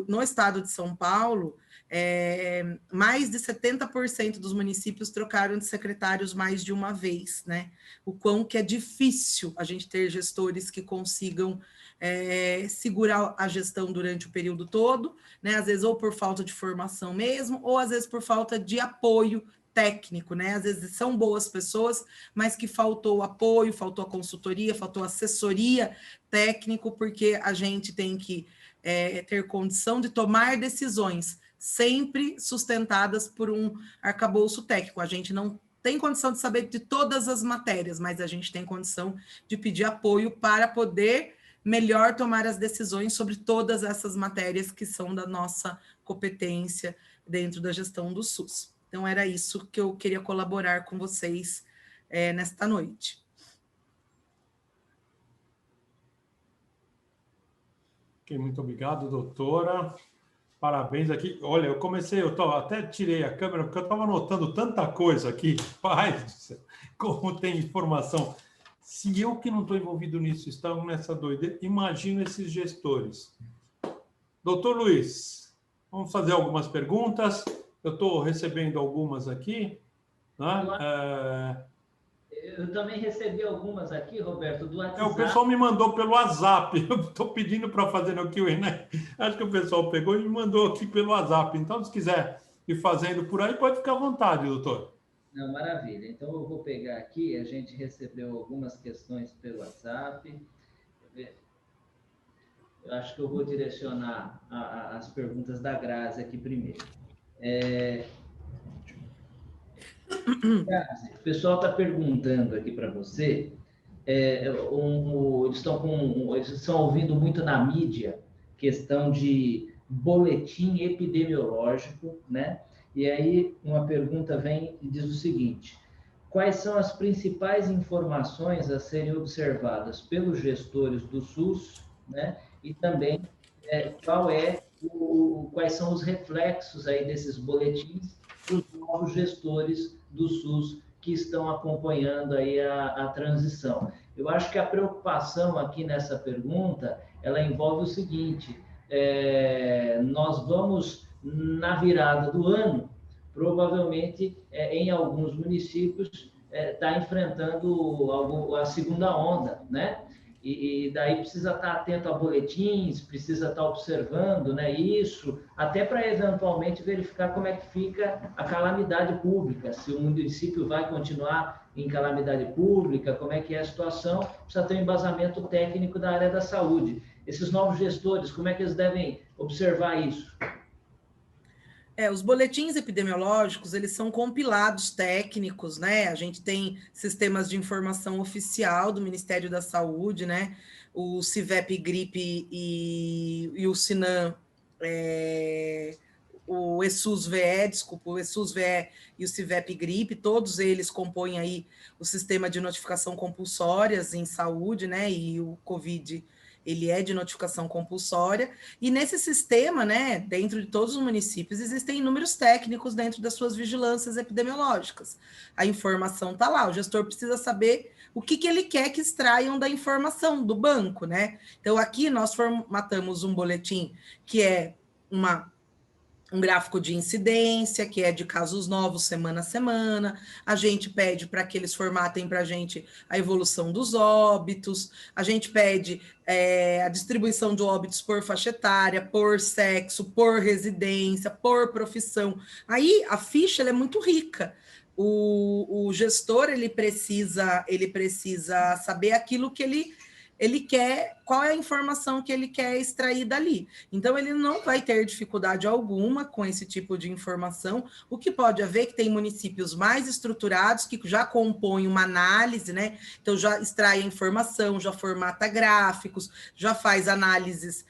no estado de São Paulo, mais de 70% dos municípios trocaram de secretários mais de uma vez, né? O quão que é difícil a gente ter gestores que consigam segurar a gestão durante o período todo, né? Às vezes ou por falta de formação mesmo, ou às vezes por falta de apoio técnico, né? Às vezes são boas pessoas, mas que faltou apoio, faltou a consultoria, faltou assessoria técnico, porque a gente tem que ter condição de tomar decisões sempre sustentadas por um arcabouço técnico. A gente não tem condição de saber de todas as matérias, mas a gente tem condição de pedir apoio para poder melhor tomar as decisões sobre todas essas matérias que são da nossa competência dentro da gestão do SUS. Então, era isso que eu queria colaborar com vocês nesta noite. Ok, muito obrigado, doutora. Parabéns aqui. Olha, até tirei a câmera, porque eu estava anotando tanta coisa aqui. Pai do céu, como tem informação. Se eu que não estou envolvido nisso estava nessa doideira, imagino esses gestores. Doutor Luiz, vamos fazer algumas perguntas. Eu estou recebendo algumas aqui. Né? Eu também recebi algumas aqui, Roberto, do WhatsApp. O pessoal me mandou pelo WhatsApp. Eu estou pedindo para fazer no Q&A, né? Acho que o pessoal pegou e me mandou aqui pelo WhatsApp. Então, se quiser ir fazendo por aí, pode ficar à vontade, doutor. Não, maravilha. Então, eu vou pegar aqui. A gente recebeu algumas questões pelo WhatsApp. Eu acho que eu vou direcionar as perguntas da Grazi aqui primeiro. Grazi, o pessoal está perguntando aqui para você. Eles estão ouvindo muito na mídia questão de boletim epidemiológico, né? E aí uma pergunta vem e diz o seguinte: quais são as principais informações a serem observadas pelos gestores do SUS, né? E também quais são os reflexos aí desses boletins para os novos gestores do SUS que estão acompanhando aí a transição. Eu acho que a preocupação aqui nessa pergunta, ela envolve o seguinte: nós vamos, na virada do ano, provavelmente, em alguns municípios, está enfrentando a segunda onda, né? E daí precisa estar atento a boletins, precisa estar observando, né, isso, até para eventualmente verificar como é que fica a calamidade pública, se o município vai continuar em calamidade pública, como é que é a situação, precisa ter um embasamento técnico da área da saúde. Esses novos gestores, como é que eles devem observar isso? Os boletins epidemiológicos, eles são compilados técnicos, né? A gente tem sistemas de informação oficial do Ministério da Saúde, né? O CIVEP Gripe e o SINAM, o ESUS-VE, desculpa, o ESUS-VE e o CIVEP Gripe, todos eles compõem aí o sistema de notificação compulsórias em saúde, né? E o COVID, ele é de notificação compulsória, e nesse sistema, né, dentro de todos os municípios, existem inúmeros técnicos dentro das suas vigilâncias epidemiológicas. A informação está lá, o gestor precisa saber o que ele quer que extraiam da informação do banco, né? Então, aqui nós formatamos um boletim que é um gráfico de incidência, que é de casos novos semana a semana. A gente pede para que eles formatem para a gente a evolução dos óbitos, a gente pede a distribuição de óbitos por faixa etária, por sexo, por residência, por profissão. Aí a ficha ela é muito rica. O gestor ele precisa saber aquilo que ele quer, qual é a informação que ele quer extrair dali. Então, ele não vai ter dificuldade alguma com esse tipo de informação. O que pode haver que tem municípios mais estruturados, que já compõem uma análise, né? Então, já extrai a informação, já formata gráficos, já faz análises,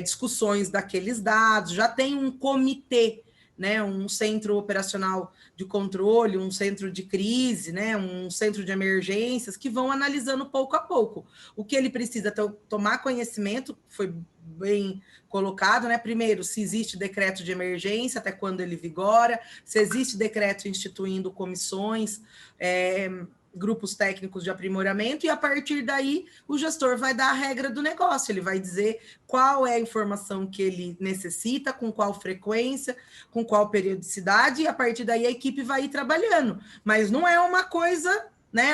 discussões daqueles dados, já tem um comitê, né, um centro operacional de controle, um centro de crise, né, um centro de emergências, que vão analisando pouco a pouco. O que ele precisa tomar conhecimento, foi bem colocado, né? Primeiro, se existe decreto de emergência, até quando ele vigora, se existe decreto instituindo comissões, grupos técnicos de aprimoramento, e a partir daí o gestor vai dar a regra do negócio, ele vai dizer qual é a informação que ele necessita, com qual frequência, com qual periodicidade, e a partir daí a equipe vai ir trabalhando. Mas não é uma coisa, né,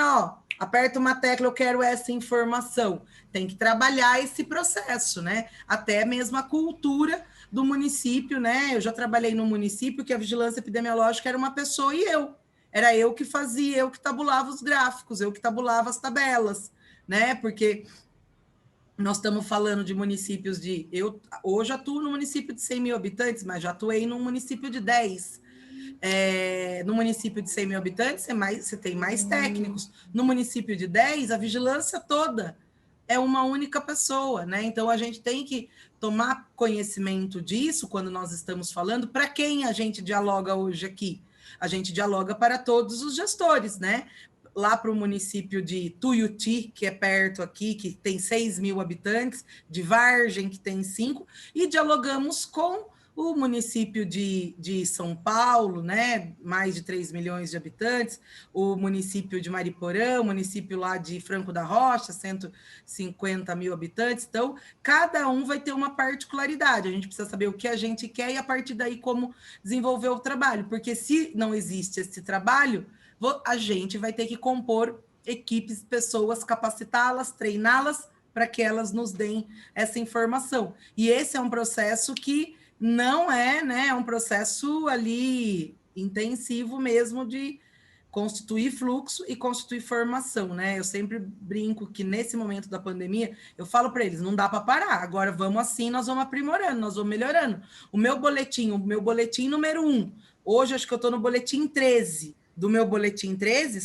aperta uma tecla, eu quero essa informação. Tem que trabalhar esse processo, né? Até mesmo a cultura do município, né? Eu já trabalhei no município que a vigilância epidemiológica era uma pessoa e eu. Era eu que fazia, eu que tabulava os gráficos, eu que tabulava as tabelas, né? Porque nós estamos falando de municípios eu hoje atuo no município de 100 mil habitantes, mas já atuei num município de 10. No município de 100 mil habitantes, você tem mais técnicos. No município de 10, a vigilância toda é uma única pessoa, né? Então, a gente tem que tomar conhecimento disso quando nós estamos falando. Para quem a gente dialoga hoje aqui? A gente dialoga para todos os gestores, né? Lá para o município de Tuiuti, que é perto aqui, que tem 6 mil habitantes, de Vargem, que tem 5, e dialogamos com o município de São Paulo, né, mais de 3 milhões de habitantes, o município de Mariporã, o município lá de Franco da Rocha, 150 mil habitantes. Então, cada um vai ter uma particularidade. A gente precisa saber o que a gente quer e, a partir daí, como desenvolver o trabalho. Porque se não existe esse trabalho, a gente vai ter que compor equipes, pessoas, capacitá-las, treiná-las, para que elas nos deem essa informação. E esse é um processo que não é, né, um processo ali intensivo mesmo de constituir fluxo e constituir formação, né? Eu sempre brinco que nesse momento da pandemia, eu falo para eles, não dá para parar, agora vamos assim, nós vamos aprimorando, nós vamos melhorando. O meu boletim número 1, hoje acho que eu estou no boletim 13, do meu boletim 13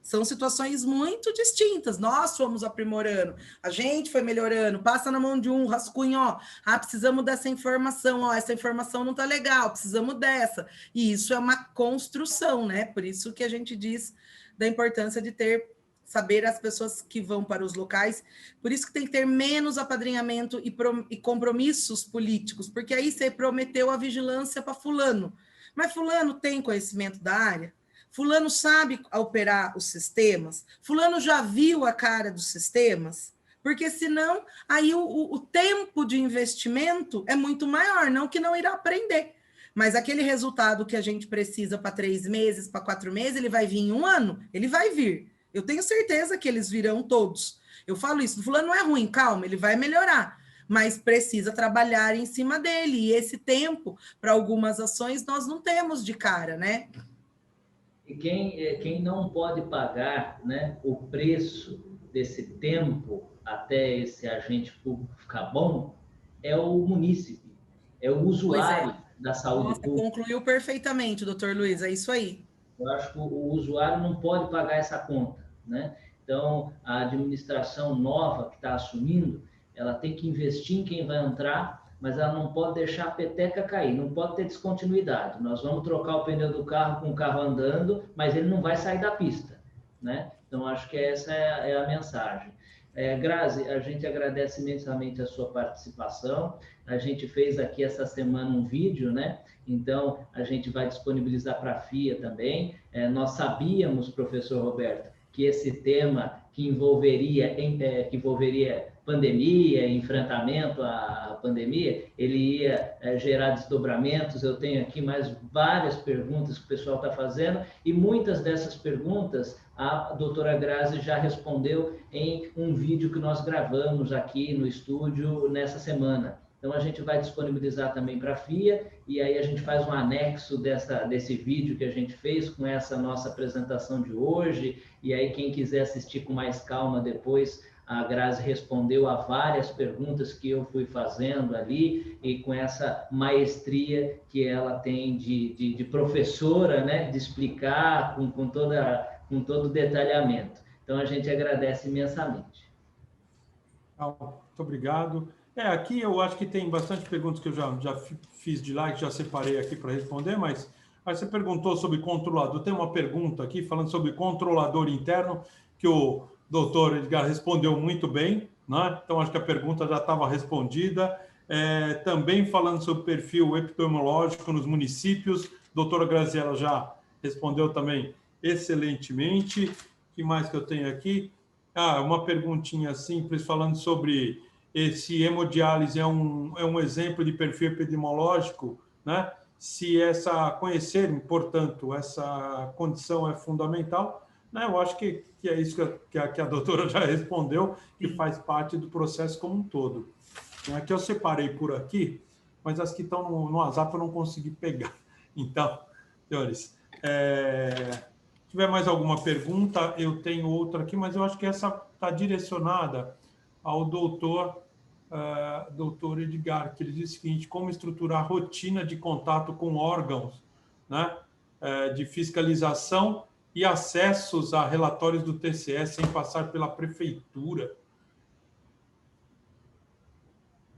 são situações muito distintas. Nós fomos aprimorando, a gente foi melhorando, passa na mão de um rascunho, ó, precisamos dessa informação, ó, essa informação não tá legal, precisamos dessa. E isso é uma construção, né? Por isso que a gente diz da importância de saber as pessoas que vão para os locais, por isso que tem que ter menos apadrinhamento e compromissos políticos, porque aí você prometeu a vigilância para fulano, mas fulano tem conhecimento da área? Fulano sabe operar os sistemas? Fulano já viu a cara dos sistemas? Porque senão, aí o tempo de investimento é muito maior, não que não irá aprender. Mas aquele resultado que a gente precisa para 3 meses, para 4 meses, ele vai vir em 1 ano? Ele vai vir. Eu tenho certeza que eles virão todos. Eu falo isso, fulano não é ruim, calma, ele vai melhorar. Mas precisa trabalhar em cima dele. E esse tempo, para algumas ações, nós não temos de cara, né? E quem não pode pagar, né, o preço desse tempo até esse agente público ficar bom é o munícipe, é o usuário da saúde pública. Concluiu perfeitamente, doutor Luiz, é isso aí. Eu acho que o usuário não pode pagar essa conta, né? Então, a administração nova que está assumindo, ela tem que investir em quem vai entrar, mas ela não pode deixar a peteca cair, não pode ter descontinuidade. Nós vamos trocar o pneu do carro com o carro andando, mas ele não vai sair da pista, né? Então, acho que essa é a mensagem. Grazi, a gente agradece imensamente a sua participação. A gente fez aqui essa semana um vídeo, né? Então, a gente vai disponibilizar para a FIA também. Nós sabíamos, professor Roberto, que esse tema que envolveria pandemia, enfrentamento à pandemia, ele ia gerar desdobramentos. Eu tenho aqui mais várias perguntas que o pessoal está fazendo, e muitas dessas perguntas a doutora Grazi já respondeu em um vídeo que nós gravamos aqui no estúdio nessa semana. Então, a gente vai disponibilizar também para a FIA, e aí a gente faz um anexo desse vídeo que a gente fez com essa nossa apresentação de hoje, e aí quem quiser assistir com mais calma depois, a Grazi respondeu a várias perguntas que eu fui fazendo ali, e com essa maestria que ela tem de professora, né, de explicar com todo o detalhamento. Então, a gente agradece imensamente. Muito obrigado. Aqui eu acho que tem bastante perguntas que eu já fiz de lá, que já separei aqui para responder, mas aí você perguntou sobre controlador. Tem uma pergunta aqui falando sobre controlador interno, que o doutor Edgar respondeu muito bem, né? Então acho que a pergunta já estava respondida. Também falando sobre perfil epidemiológico nos municípios, a doutora Graziela já respondeu também excelentemente. O que mais que eu tenho aqui? Uma perguntinha simples falando sobre se hemodiálise é um exemplo de perfil epidemiológico, né? Se conhecer, portanto, essa condição é fundamental, né? Eu acho que é isso que a doutora já respondeu, que faz parte do processo como um todo. Aqui eu separei por aqui, mas as que estão no WhatsApp eu não consegui pegar. Então, senhores, se tiver mais alguma pergunta, eu tenho outra aqui, mas eu acho que essa está direcionada ao doutor Edgar, que ele diz o seguinte: como estruturar a rotina de contato com órgãos, né, de fiscalização e acessos a relatórios do TCE sem passar pela prefeitura.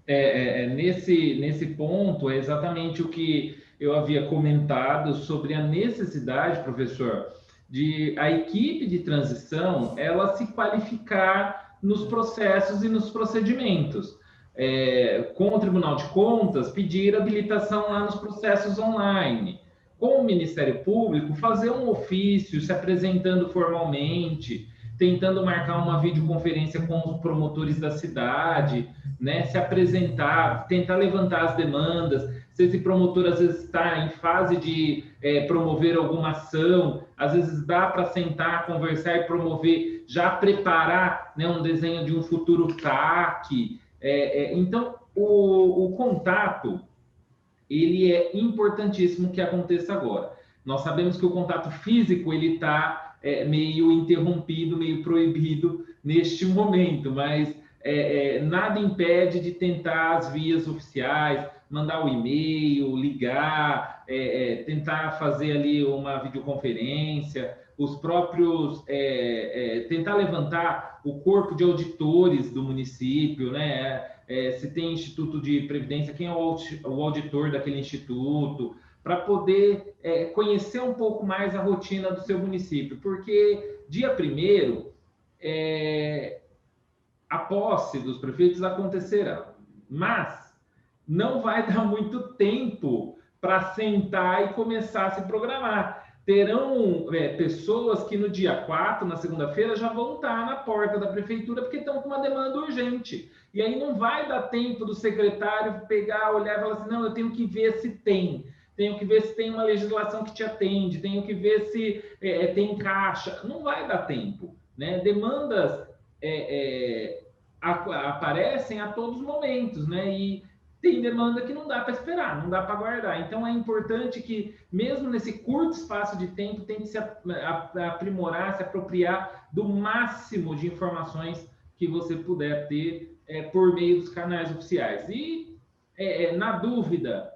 Nesse ponto, é exatamente o que eu havia comentado sobre a necessidade, professor, de a equipe de transição ela se qualificar nos processos e nos procedimentos. com o Tribunal de Contas, pedir habilitação lá nos processos online. Com o Ministério Público, fazer um ofício, se apresentando formalmente, tentando marcar uma videoconferência com os promotores da cidade, né? Se apresentar, tentar levantar as demandas. Se esse promotor, às vezes, está em fase de promover alguma ação, às vezes dá para sentar, conversar e promover, já preparar, né, um desenho de um futuro TAC. Então, o contato, ele é importantíssimo que aconteça agora. Nós sabemos que o contato físico ele está meio interrompido, meio proibido neste momento, mas nada impede de tentar as vias oficiais, mandar o e-mail, ligar, tentar fazer ali uma videoconferência, os próprios tentar levantar o corpo de auditores do município, né? Se tem instituto de previdência, quem é o auditor daquele instituto, para poder conhecer um pouco mais a rotina do seu município, porque dia 1º, a posse dos prefeitos acontecerá, mas não vai dar muito tempo para sentar e começar a se programar. Terão pessoas que no dia 4, na segunda-feira, já vão estar na porta da prefeitura porque estão com uma demanda urgente. E aí não vai dar tempo do secretário pegar, olhar e falar assim, não, eu tenho que ver se tem. Tenho que ver se tem uma legislação que te atende, tenho que ver se tem caixa. Não vai dar tempo, né? Demandas aparecem a todos os momentos, né? E tem demanda que não dá para esperar, não dá para guardar. Então, é importante que, mesmo nesse curto espaço de tempo, tente se aprimorar, se apropriar do máximo de informações que você puder ter por meio dos canais oficiais. E, na dúvida,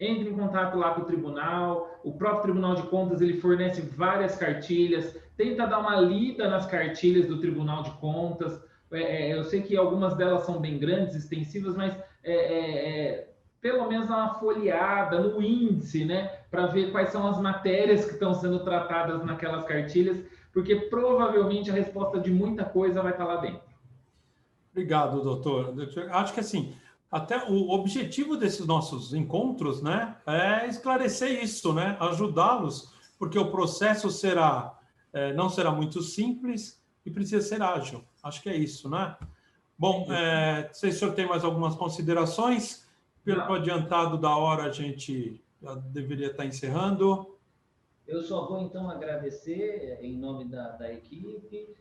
entre em contato lá com o tribunal. O próprio Tribunal de Contas ele fornece várias cartilhas. Tenta dar uma lida nas cartilhas do Tribunal de Contas. Eu sei que algumas delas são bem grandes, extensivas, mas pelo menos dar uma folheada no índice, né? Para ver quais são as matérias que estão sendo tratadas naquelas cartilhas, porque provavelmente a resposta de muita coisa vai estar lá dentro. Obrigado, doutor. Acho que assim, até o objetivo desses nossos encontros, né, é esclarecer isso, né, ajudá-los, porque o processo não será muito simples e precisa ser ágil. Acho que é isso, né? Bom, não sei se o senhor tem mais algumas considerações. Pelo adiantado da hora, a gente já deveria estar encerrando. Eu só vou, então, agradecer, em nome da equipe,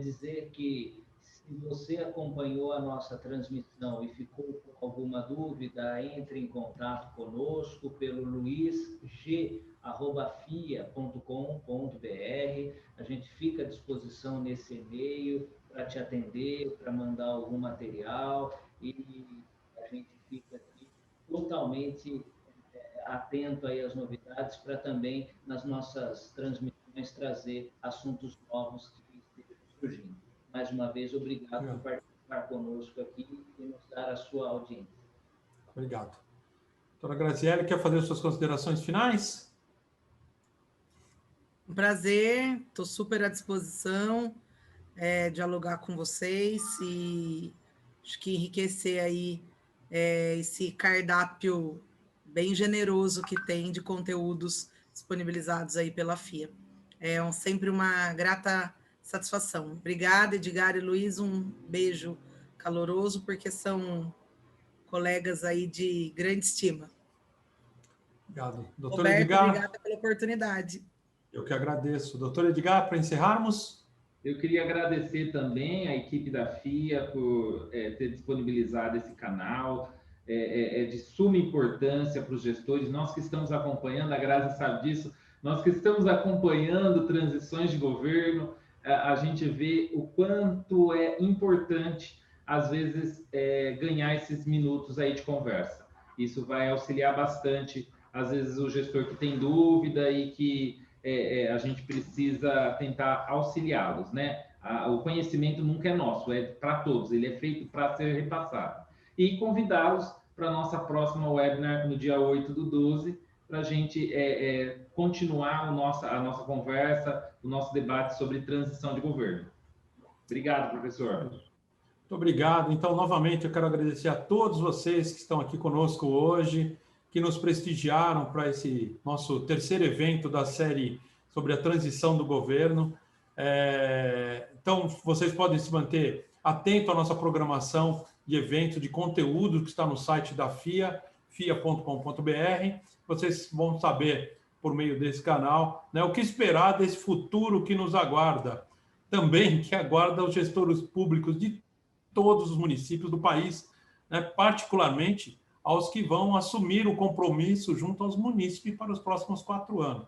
dizer que se você acompanhou a nossa transmissão e ficou com alguma dúvida, entre em contato conosco pelo luisg@fia.com.br. A gente fica à disposição nesse e-mail para te atender, para mandar algum material, e a gente fica aqui totalmente atento aí às novidades para também, nas nossas transmissões, trazer assuntos novos que estejam surgindo. Mais uma vez, obrigado por participar conosco aqui e nos dar a sua audiência. Obrigado. Doutora Graziele, quer fazer suas considerações finais? Um prazer, estou super à disposição, dialogar com vocês e acho que enriquecer aí esse cardápio bem generoso que tem de conteúdos disponibilizados aí pela FIA. É sempre uma grata satisfação. Obrigada, Edgar e Luiz, um beijo caloroso, porque são colegas aí de grande estima. Obrigado. Doutor Roberto, Edgar, obrigada pela oportunidade. Eu que agradeço. Doutor Edgar, para encerrarmos. Eu queria agradecer também a equipe da FIA por ter disponibilizado esse canal. É de suma importância para os gestores. Nós que estamos acompanhando, a Grazi sabe disso, nós que estamos acompanhando transições de governo, a gente vê o quanto é importante, às vezes, ganhar esses minutos aí de conversa. Isso vai auxiliar bastante, às vezes, o gestor que tem dúvida e que a gente precisa tentar auxiliá-los, né? O conhecimento nunca é nosso, é para todos, ele é feito para ser repassado. E convidá-los para a nossa próxima webinar no dia 8/12, para a gente continuar a nossa conversa, o nosso debate sobre transição de governo. Obrigado, professor. Muito obrigado. Então, novamente, eu quero agradecer a todos vocês que estão aqui conosco hoje, que nos prestigiaram para esse nosso terceiro evento da série sobre a transição do governo. Então, vocês podem se manter atentos à nossa programação de eventos, de conteúdo que está no site da FIA, fia.com.br. Vocês vão saber, por meio desse canal, né, o que esperar desse futuro que nos aguarda. Também que aguarda os gestores públicos de todos os municípios do país, né, particularmente aos que vão assumir o compromisso junto aos munícipes para os próximos 4 anos.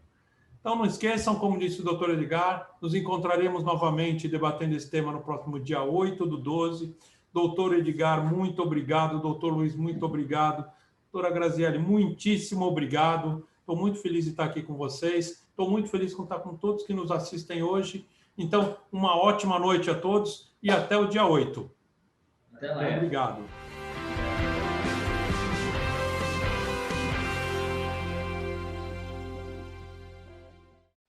Então, não esqueçam, como disse o doutor Edgar, nos encontraremos novamente debatendo esse tema no próximo dia 8/12. Doutor Edgar, muito obrigado. Doutor Luiz, muito obrigado. Doutora Graziele, muitíssimo obrigado. Estou muito feliz de estar aqui com vocês. Estou muito feliz de estar com todos que nos assistem hoje. Então, uma ótima noite a todos e até o dia 8. Até lá. Muito obrigado.